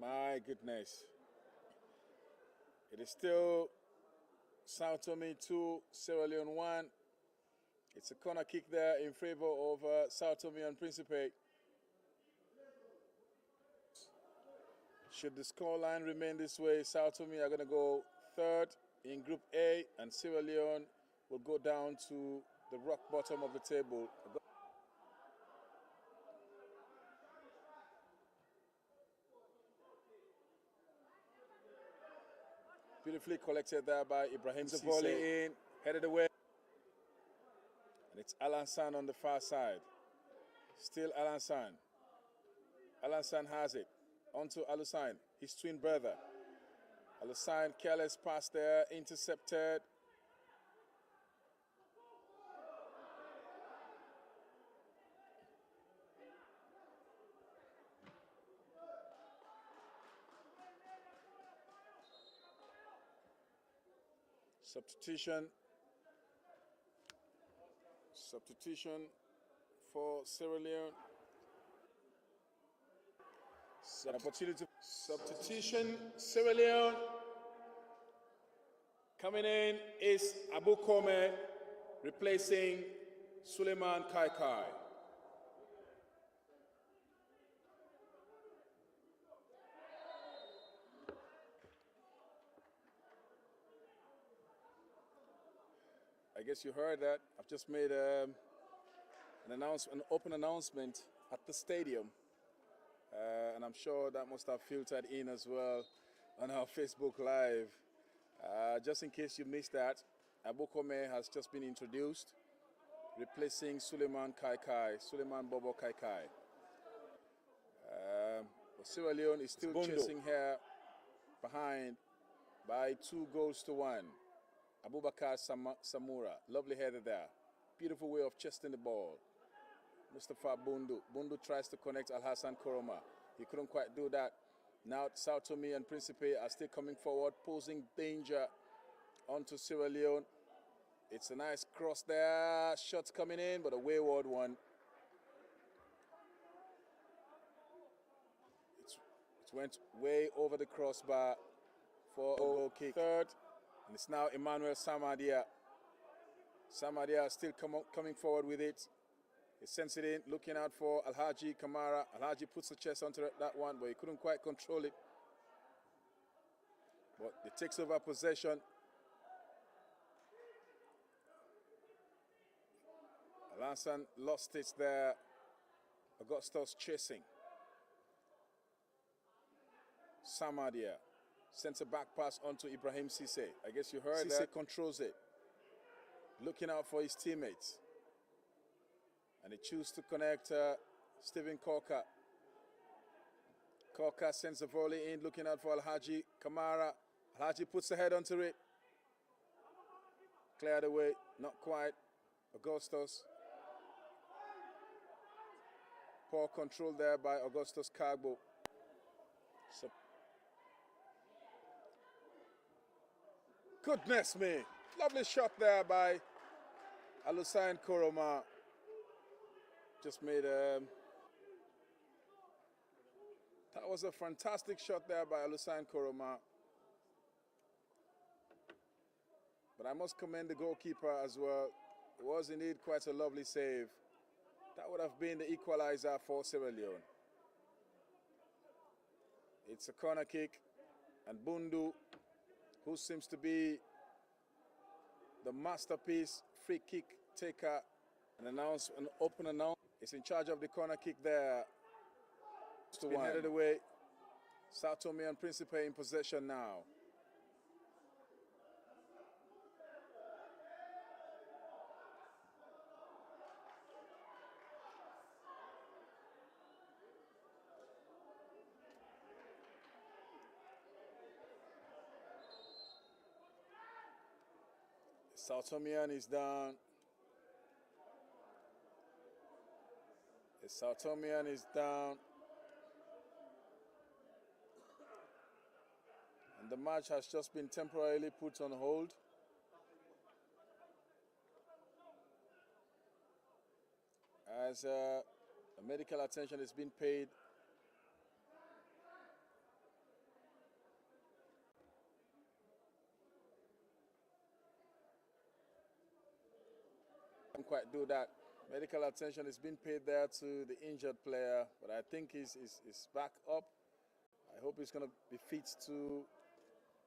My goodness. It is still Sao Tome 2, Sierra Leone 1. It's a corner kick there in favor of Sao Tome and Principe. Should the scoreline remain this way, Sao Tome are going to go third in Group A, and Sierra Leone will go down to the rock bottom of the table. Beautifully collected there by Ibrahim. The volley in, headed away. And it's Alansan on the far side. Still Alansan. Alansan has it. Onto Alusain, his twin brother. Alusain, careless pass there, intercepted. Substitution for Sierra Leone. Substitution, Sierra Leone. Coming in is Abu Kome, replacing Suleiman Kaikai. I guess you heard that. I've just made an open announcement at the stadium. And I'm sure that must have filtered in as well on our Facebook Live. Just in case you missed that, Abu Kome has just been introduced, replacing Suleiman Bobo Kaikai. But Sierra Leone is still chasing here behind by 2-1. Abubakar Samura, lovely header there. Beautiful way of chesting the ball. Mustafa Bundu. Bundu tries to connect Al Hassan Koroma. He couldn't quite do that. Now Sao Tome and Principe are still coming forward, posing danger onto Sierra Leone. It's a nice cross there. Shots coming in, but a wayward one. It went way over the crossbar for a goal kick. Third, and it's now Emmanuel Samadia. Samadia still coming forward with it. He sends it in, looking out for Alhaji Kamara. Alhaji puts the chest onto that one, but he couldn't quite control it. But it takes over possession. Alansan lost it there. Augustus chasing. Samadia sends a back pass onto Ibrahim Cisse. I guess you heard that. Cisse controls it. Looking out for his teammates. And he chooses to connect Stephen Korka. Korka sends a volley in, looking out for Alhaji Kamara. Alhaji puts the head onto it. Cleared away, not quite. Augustus. Poor control there by Augustus Kagbo. Goodness me. Lovely shot there by Alusain Koroma. Just made that was a fantastic shot there by Alusain Koroma. But I must commend the goalkeeper as well. It was indeed quite a lovely save. That would have been the equalizer for Sierra Leone. It's a corner kick, and Bundu, who seems to be the masterpiece free kick taker, an open announcement, is in charge of the corner kick there. It's been headed away. Sao Tome and Principe in possession now. Sao Tomean is down. The Sao Tomean is down. And the match has just been temporarily put on hold. As medical attention is being paid quite do that. Medical attention is being paid there to the injured player, but I think he's back up. I hope he's going to be fit to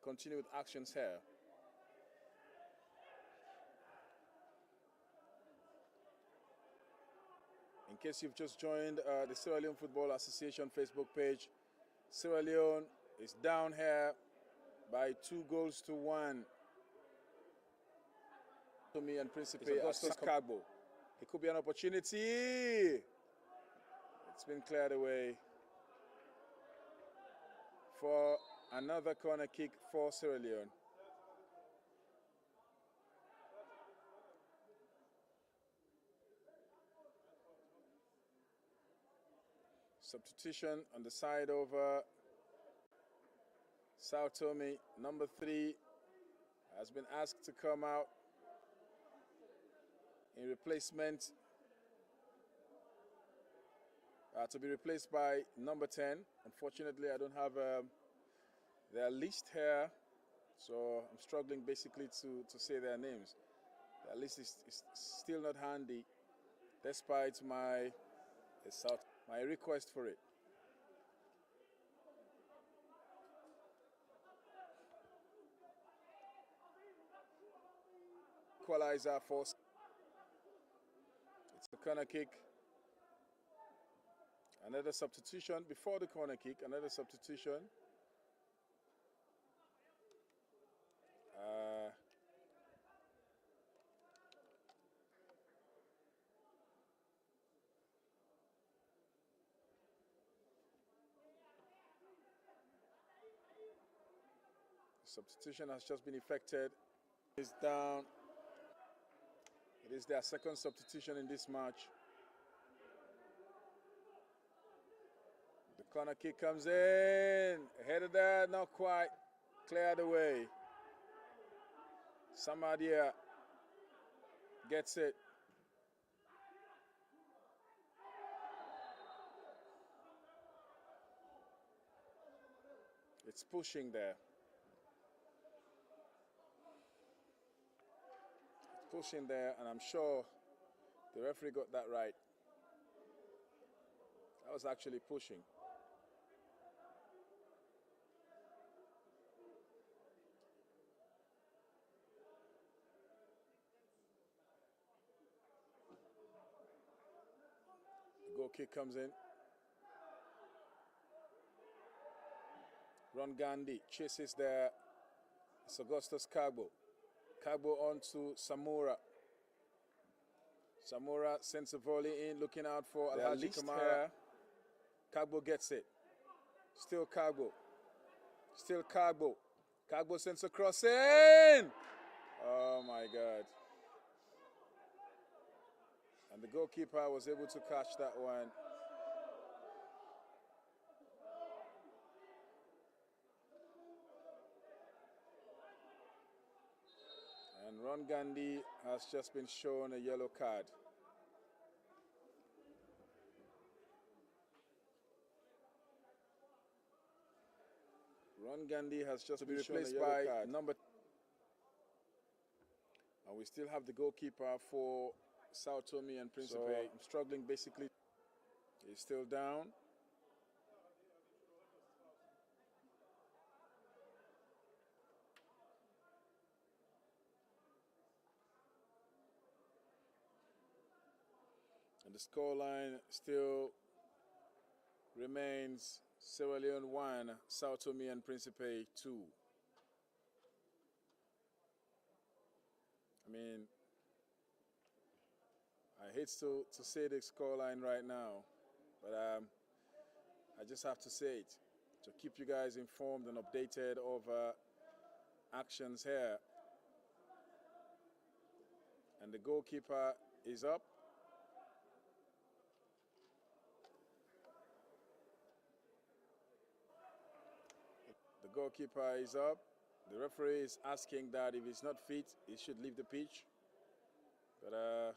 continue with actions here. In case you've just joined the Sierra Leone Football Association Facebook page, Sierra Leone is down here by 2-1. Tome and Principe against Kagbo. It could be an opportunity. It's been cleared away for another corner kick for Sierra Leone. Substitution on the side of Sao Tome. Number 3 has been asked to come out in replacement, to be replaced by number 10. Unfortunately, I don't have their list here, so I'm struggling basically to say their names. Their list is still not handy, despite my request for it. Equalizer for it's a corner kick. Another substitution before the corner kick. Another substitution. Substitution has just been effected. Is down. It is their second substitution in this match. The corner kick comes in. Ahead of that, not quite. Cleared away. Samadia gets it. It's pushing there. Pushing there, and I'm sure the referee got that right. That was actually pushing. The goal kick comes in. Ron Gandhi chases there. It's Augustus Kagbo. Kagbo on to Samura. Samura sends a volley in, looking out for Alhaji Kamara. Kagbo gets it. Still Kagbo. Still Kagbo. Kagbo sends a cross in. Oh my God. And the goalkeeper was able to catch that one. And Ron Gandhi has just been shown a yellow card. Ron Gandhi has just been replaced by number. And we still have the goalkeeper for Sao Tome and Principe. So I'm struggling basically. He's still down. And the scoreline still remains Sierra Leone 1, Sao Tome and Principe 2. I mean, I hate to say the scoreline right now, but I just have to say it to keep you guys informed and updated of actions here. And the goalkeeper is up. The goalkeeper is up. The referee is asking that if he's not fit, he should leave the pitch. But it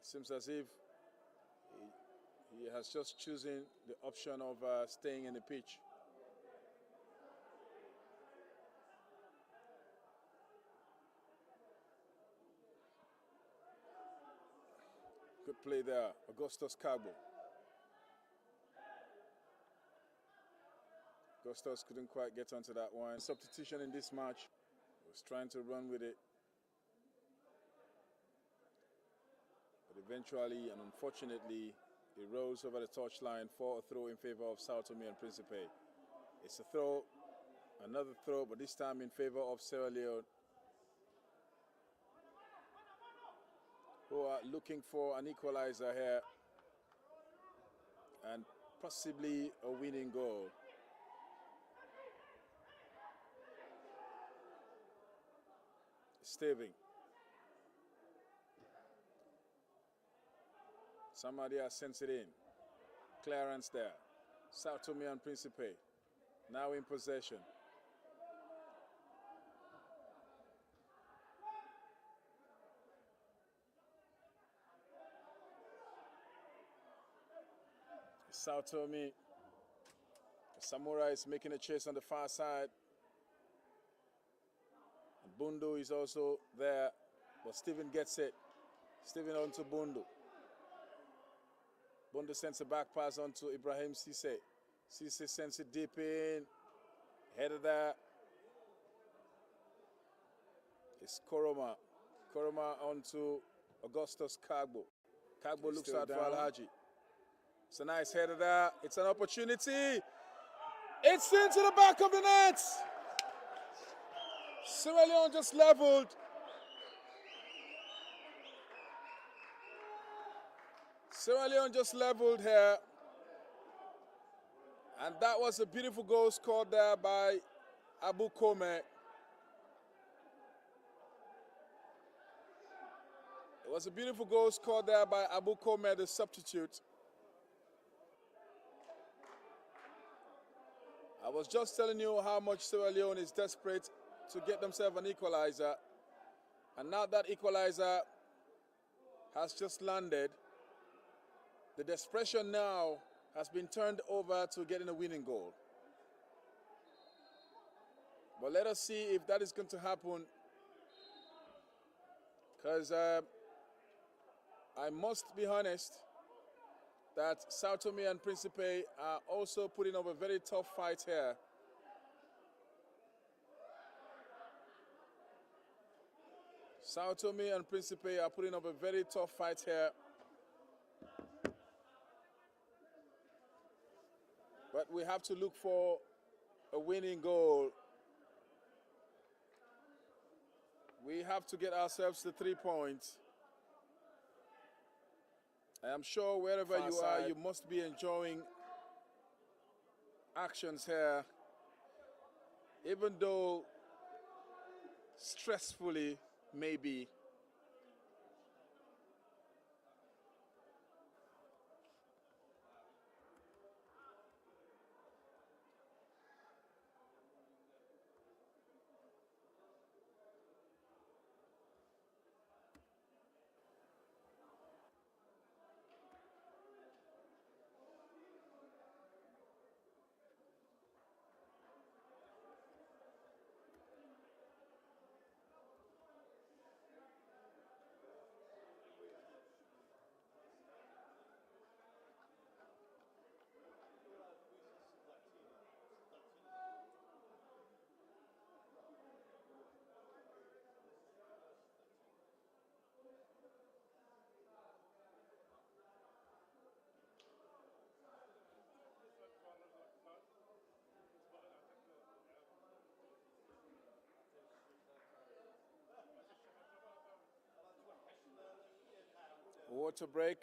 seems as if he has just chosen the option of staying in the pitch. Good play there, Augustus Cagbo. Augustus couldn't quite get onto that one. Substitution in this match. Was trying to run with it. But eventually and unfortunately, he rose over the touchline for a throw in favor of Sao Tome and Principe. It's a throw, another throw, but this time in favor of Sierra Leone, who are looking for an equalizer here and possibly a winning goal. Staving. Somebody has sent it in. Clearance there. Sao Tome and Principe now in possession. Sao Tome. The Samurai is making a chase on the far side. And Bundu is also there, but Stephen gets it. Stephen onto Bundu. Bundu sends a back pass onto Ibrahim Cisse. Cisse sends it deep in. Headed there. It's Koroma. Koroma onto Augustus Cagbo. Cagbo looks out for Alhaji. It's a nice header there. It's an opportunity. It's into the back of the net. Sierra Leone just leveled. Sierra Leone just leveled here. And that was a beautiful goal scored there by Abu Kome. It was a beautiful goal scored there by Abu Kome, the substitute. I was just telling you how much Sierra Leone is desperate to get themselves an equalizer. And now that equalizer has just landed, the desperation now has been turned over to getting a winning goal. But let us see if that is going to happen. Because I must be honest that Sao Tome and Principe are also putting up a very tough fight here. Sao Tome and Principe are putting up a very tough fight here. But we have to look for a winning goal. We have to get ourselves to 3 points. I am sure wherever you are, you must be enjoying actions here, even though stressfully, maybe. Water break.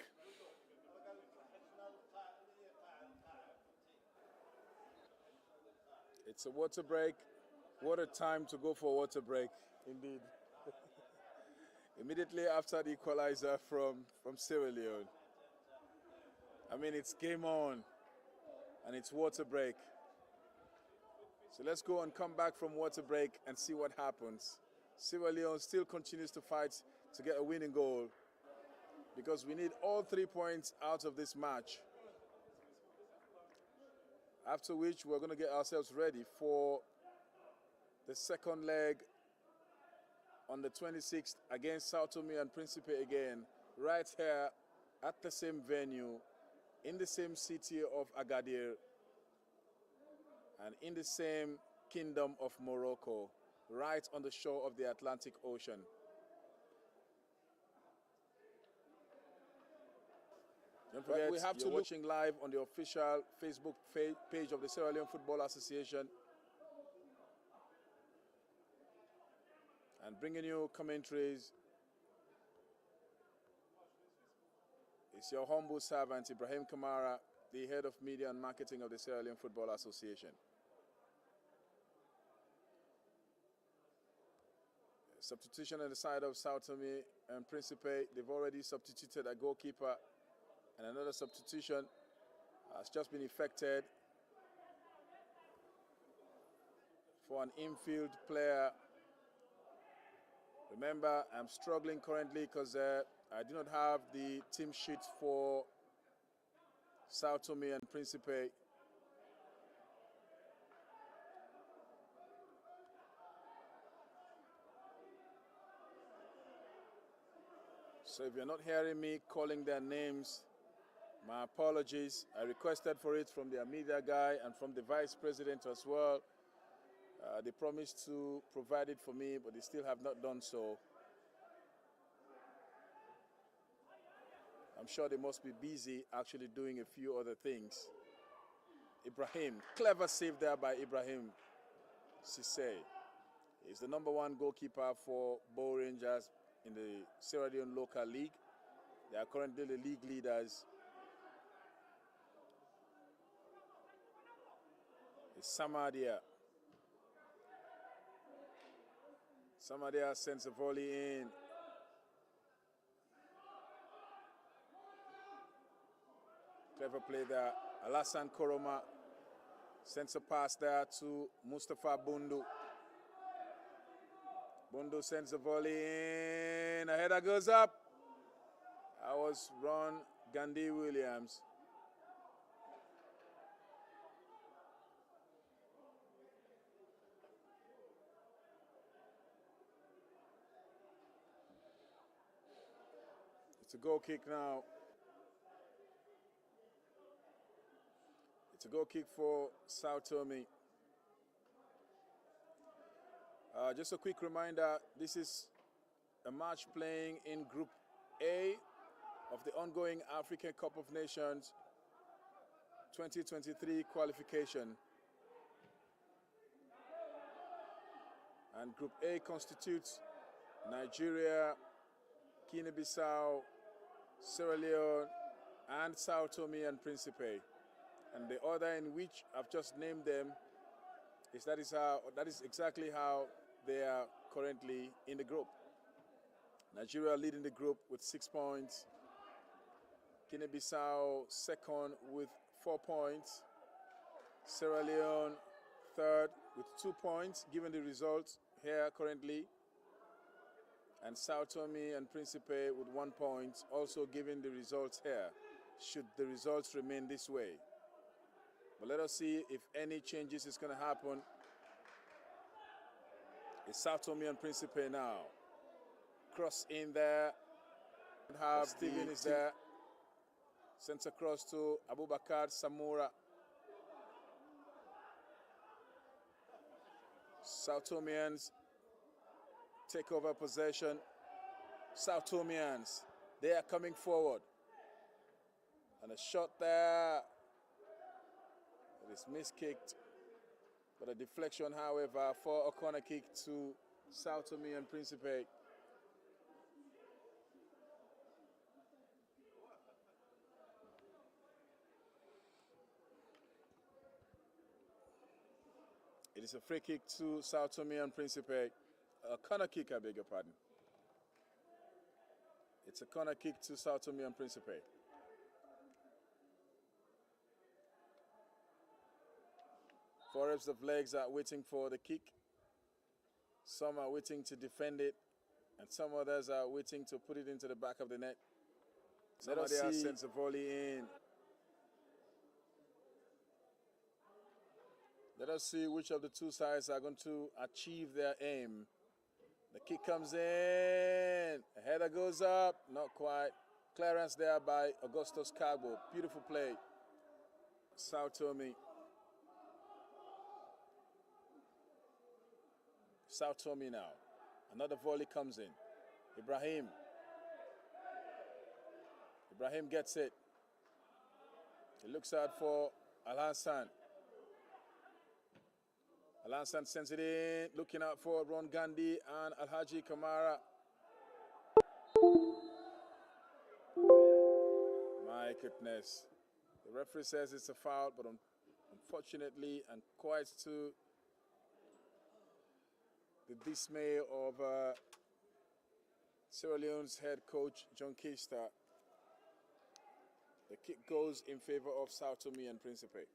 It's a water break. What a time to go for water break, indeed. Immediately after the equalizer from Sierra Leone. I mean, it's game on and it's water break. So let's go and come back from water break and see what happens. Sierra Leone still continues to fight to get a winning goal, because we need all 3 points out of this match. After which we're going to get ourselves ready for the second leg on the 26th against Sao Tome and Principe again, right here at the same venue, in the same city of Agadir, and in the same kingdom of Morocco, right on the shore of the Atlantic Ocean. Don't forget, we have to watching live on the official Facebook page of the Sierra Leone Football Association, and bringing you commentaries. It's your humble servant, Ibrahim Kamara, the head of media and marketing of the Sierra Leone Football Association. Substitution on the side of Sao Tome and Principe. They've already substituted a goalkeeper, and another substitution has just been effected for an infield player. Remember, I'm struggling currently because I do not have the team sheet for Sao Tome and Principe. So if you're not hearing me calling their names, my apologies. I requested for it from their media guy and from the vice president as well. They promised to provide it for me, but they still have not done so. I'm sure they must be busy actually doing a few other things. Ibrahim, clever save there by Ibrahim Cisse. He's the #1 goalkeeper for Bow Rangers in the Sierra Leone local league. They are currently the league leaders. It's Samadia. Samadia sends a volley in. Clever play there. Alassane Koroma sends a pass there to Mustafa Bundu. Bundu sends a volley in. A header goes up. That was Ron Gandhi Williams. It's a goal kick now. It's a goal kick for Sao Tome. Just a quick reminder, this is a match playing in Group A of the ongoing African Cup of Nations 2023 qualification. And Group A constitutes Nigeria, Guinea-Bissau, Sierra Leone, and Sao Tome and Principe. And the order in which I've just named them is that is exactly how they are currently in the group. Nigeria leading the group with 6 points. Guinea-Bissau second with 4 points. Sierra Leone third with 2 points, given the results here currently. And Sao Tome and Principe with 1 point, also given the results here, should the results remain this way. But let us see if any changes is going to happen. It's Sao Tome and Principe now. Cross in there. Have Steven is there. Sends across to Abubakar Samura. Sao Tomeans take over possession. Sao Tomeans, they are coming forward. And a shot there. It is miskicked. But a deflection, however, for a corner kick to Sao Tome and Principe. It is a free kick to Sao Tome and Principe. A corner kick, I beg your pardon. It's a corner kick to Sao Tome and Principe. Four reps of legs are waiting for the kick. Some are waiting to defend it, and some others are waiting to put it into the back of the net. Somebody else sends a volley in. Let us see which of the two sides are going to achieve their aim. The kick comes in. The header goes up. Not quite. Clearance there by Augustus Carbo. Beautiful play. Sao Tome. Sao Tome now. Another volley comes in. Ibrahim. Ibrahim gets it. He looks out for Al-Hassan. Al-Hassan sends it in. Looking out for Ron Gandhi and Alhaji Kamara. My goodness. The referee says it's a foul, but unfortunately, and quite to the dismay of Sierra Leone's head coach, John Kista, the kick goes in favor of Sao Tome and Principe.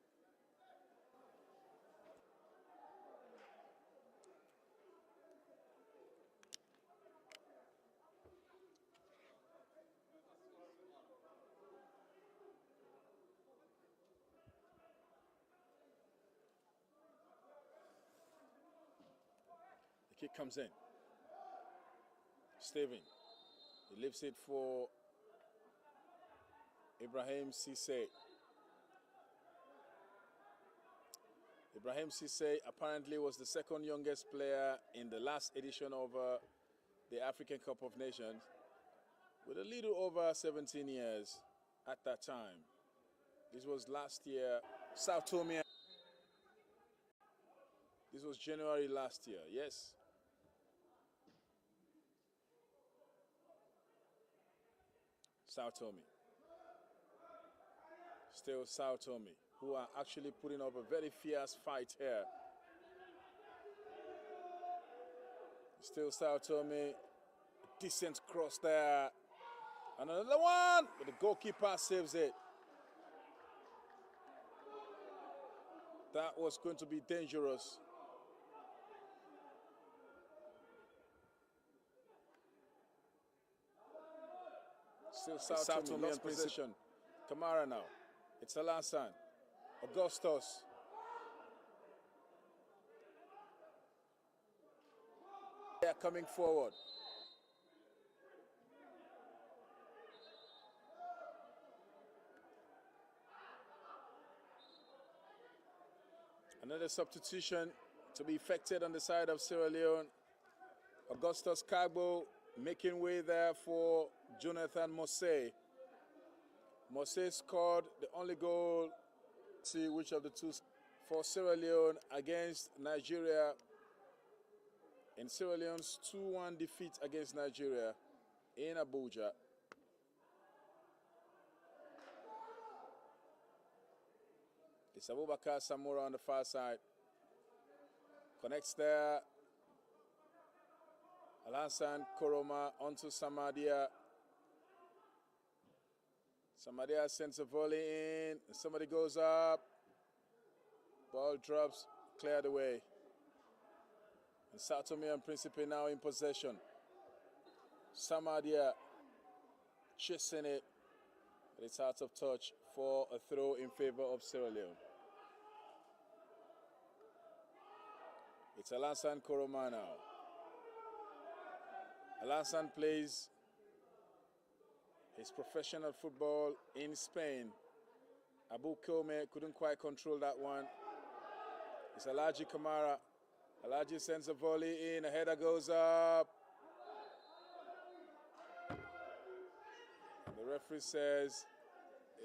The kick comes in. Steven. He leaves it for Ibrahim Cisse. Ibrahim Cisse apparently was the second youngest player in the last edition of the African Cup of Nations, with a little over 17 years at that time. This was last year. Sao Tome. This was January last year, yes. Sao Tome. Still Sao Tome, who are actually putting up a very fierce fight here. Still Sao Tome. Decent cross there. And another one, but the goalkeeper saves it. That was going to be dangerous. Still Sao Tome in position. Kamara now. It's Al-Hassan. Augustus. They are coming forward. Another substitution to be effected on the side of Sierra Leone. Augustus Carbo making way there for Jonathan Mose. Mose scored the only goal. See which of the two for Sierra Leone against Nigeria in Sierra Leone's 2-1 defeat against Nigeria in Abuja. It's Abubakar Samura on the far side. Connects there. Al-Hassan Koroma onto Samadia. Samadia sends a volley in. Somebody goes up. Ball drops, cleared away. And Sao Tome and Principe now in possession. Samadia chasing it. But it's out of touch for a throw in favor of Sierra Leone. It's Al-Hassan Koroma now. Al-Hassan plays his professional football in Spain. Abu Kome couldn't quite control that one. It's Alhaji Kamara. Alhaji sends a volley in, a header goes up. And the referee says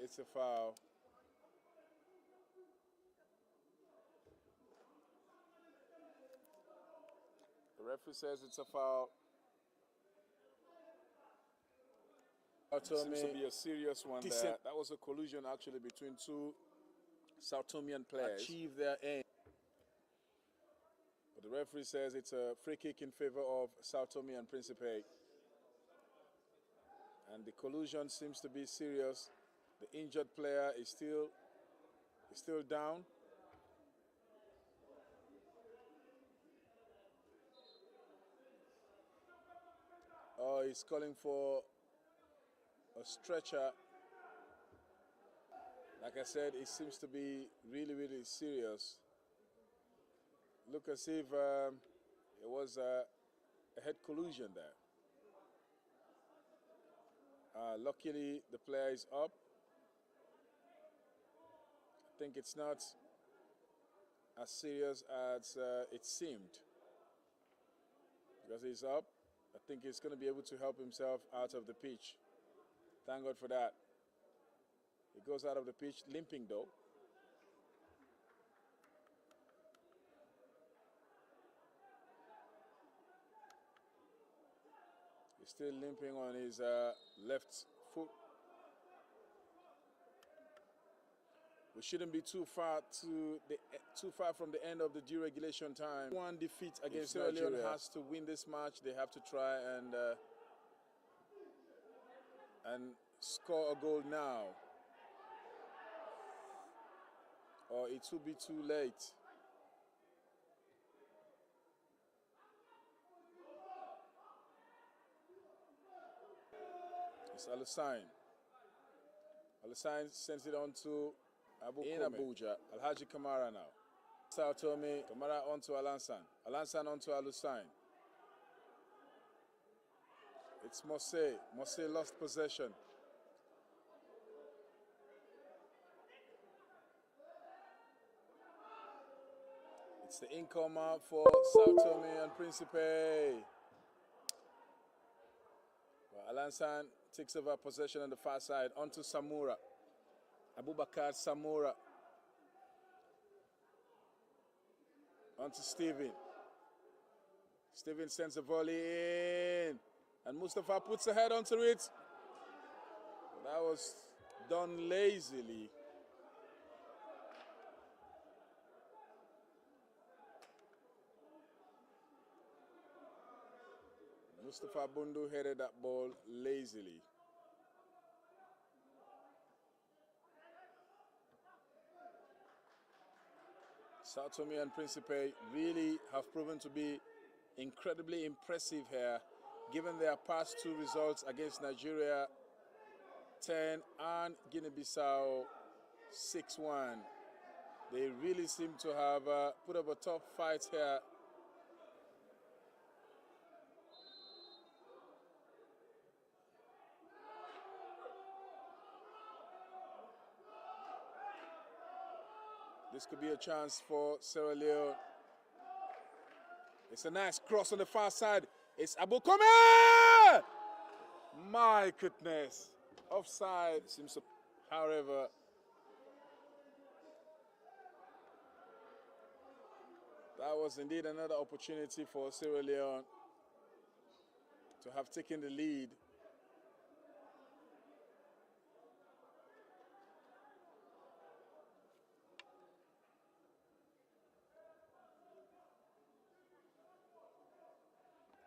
it's a foul. The referee says it's a foul. It seems to be a serious one there. That was a collision actually between two Sao Tomean players. Achieve their aim. But the referee says it's a free kick in favor of Sao Tome and Principe. And the collusion seems to be serious. The injured player is still down. Oh, he's calling for a stretcher. Like I said, it seems to be really, really serious. Look as if it was a head collusion there. Luckily, the player is up. I think it's not as serious as it seemed. Because he's up, I think he's going to be able to help himself out of the pitch. Thank God for that. He goes out of the pitch limping though. He's still limping on his left foot. We shouldn't be too far from the end of the deregulation time. One defeat against Nigeria. Leone has to win this match. They have to try and score a goal now, or it will be too late. It's Alusine. Alusine sends it on to Abuja. Alhaji Kamara now. Sao Tome. Kamara onto Alansan. Alansan onto Alusine. It's Mose. Mose lost possession. It's the incomer for Sao Tome and Principe. Well, Alansan takes over possession on the far side onto Samura. Abubakar Samura. Onto Steven. Steven sends a volley in. And Mustafa puts a head onto it. That was done lazily. Mustafa Bundu headed that ball lazily. Sao Tome and Principe really have proven to be incredibly impressive here, given their past two results against Nigeria 10 and Guinea-Bissau 6-1. They really seem to have put up a tough fight here. This could be a chance for Sierra Leone. It's a nice cross on the far side. It's Abu Kome! My goodness. Offside. Seems to, however, that was indeed another opportunity for Sierra Leone to have taken the lead.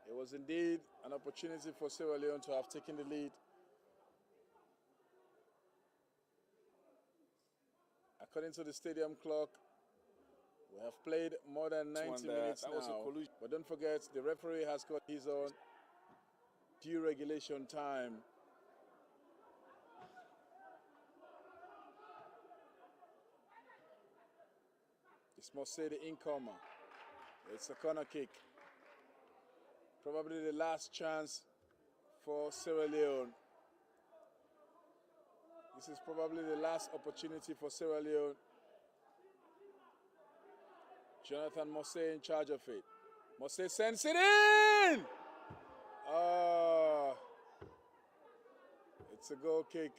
It was indeed an opportunity for Sierra Leone to have taken the lead. According to the stadium clock, we have played more than 90 minutes now. But don't forget, the referee has got his own deregulation time. This must say the incomer. It's a corner kick. Probably the last chance for Sierra Leone. This is probably the last opportunity for Sierra Leone. Jonathan Mose in charge of it. Mose sends it in! It's a goal kick.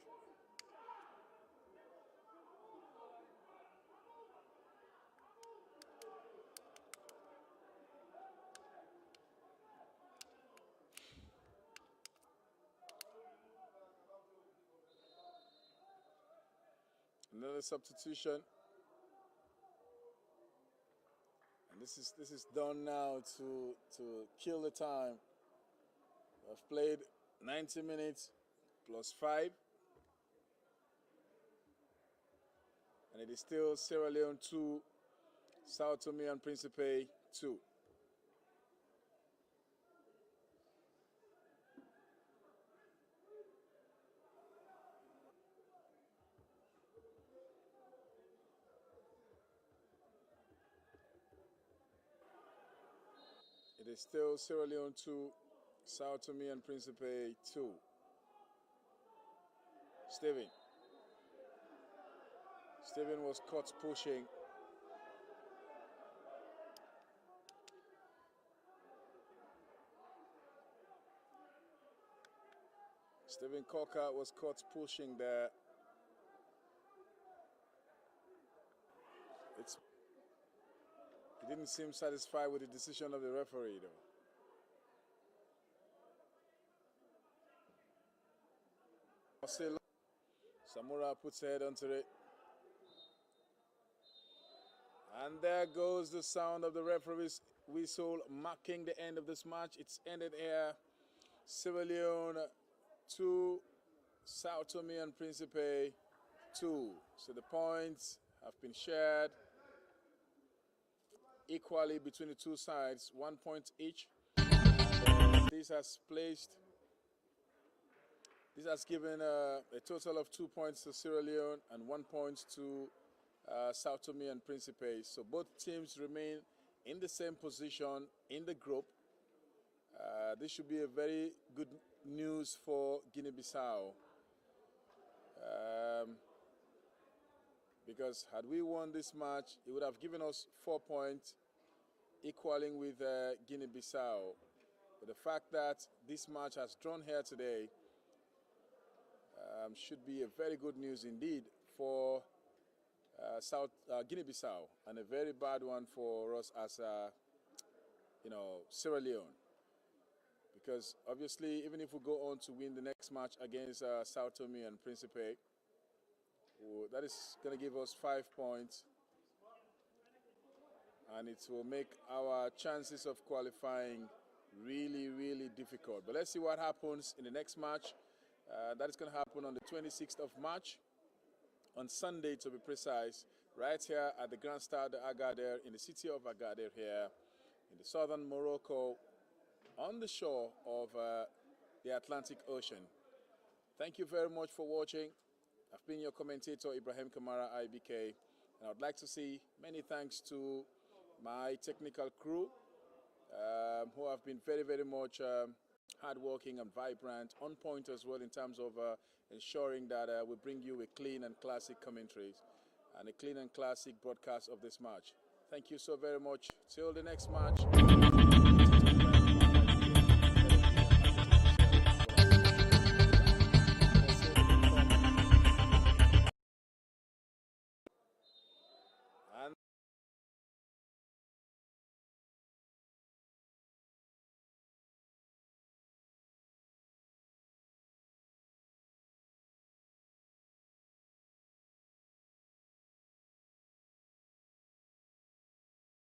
Another substitution. And this is done now to kill the time. I've played 90 minutes plus 5. And it is still Sierra Leone 2, Sao Tome and Principe 2. It is still Sierra Leone 2, Sao Tome and Principe 2. Steven. Steven was caught pushing. Steven Cocker was caught pushing there. He didn't seem satisfied with the decision of the referee, though. Samura puts her head onto it. And there goes the sound of the referee's whistle marking the end of this match. It's ended here. Sierra Leone 2, Sao Tome and Principe 2. So the points have been shared equally between the two sides, 1 point each. This has given a total of 2 points to Sierra Leone and 1 point to Sao Tome and Principe. So both teams remain in the same position in the group. This should be a very good news for Guinea-Bissau. Because had we won this match, it would have given us 4 points, equaling with Guinea-Bissau. But the fact that this match has drawn here today should be a very good news indeed for Guinea-Bissau, and a very bad one for us as Sierra Leone. Because obviously, even if we go on to win the next match against Sao Tome and Principe, that is going to give us 5 points, and it will make our chances of qualifying really, really difficult. But let's see what happens in the next match. That is going to happen on the 26th of March, on Sunday to be precise, right here at the Grand Stade d'Agadir in the city of Agadir here in the southern Morocco, on the shore of the Atlantic Ocean. Thank you very much for watching. I've been your commentator, Ibrahim Kamara, IBK, and I'd like to say many thanks to my technical crew who have been very, very much hardworking and vibrant, on point as well in terms of ensuring that we bring you a clean and classic commentary and a clean and classic broadcast of this match. Thank you so very much. Till the next match.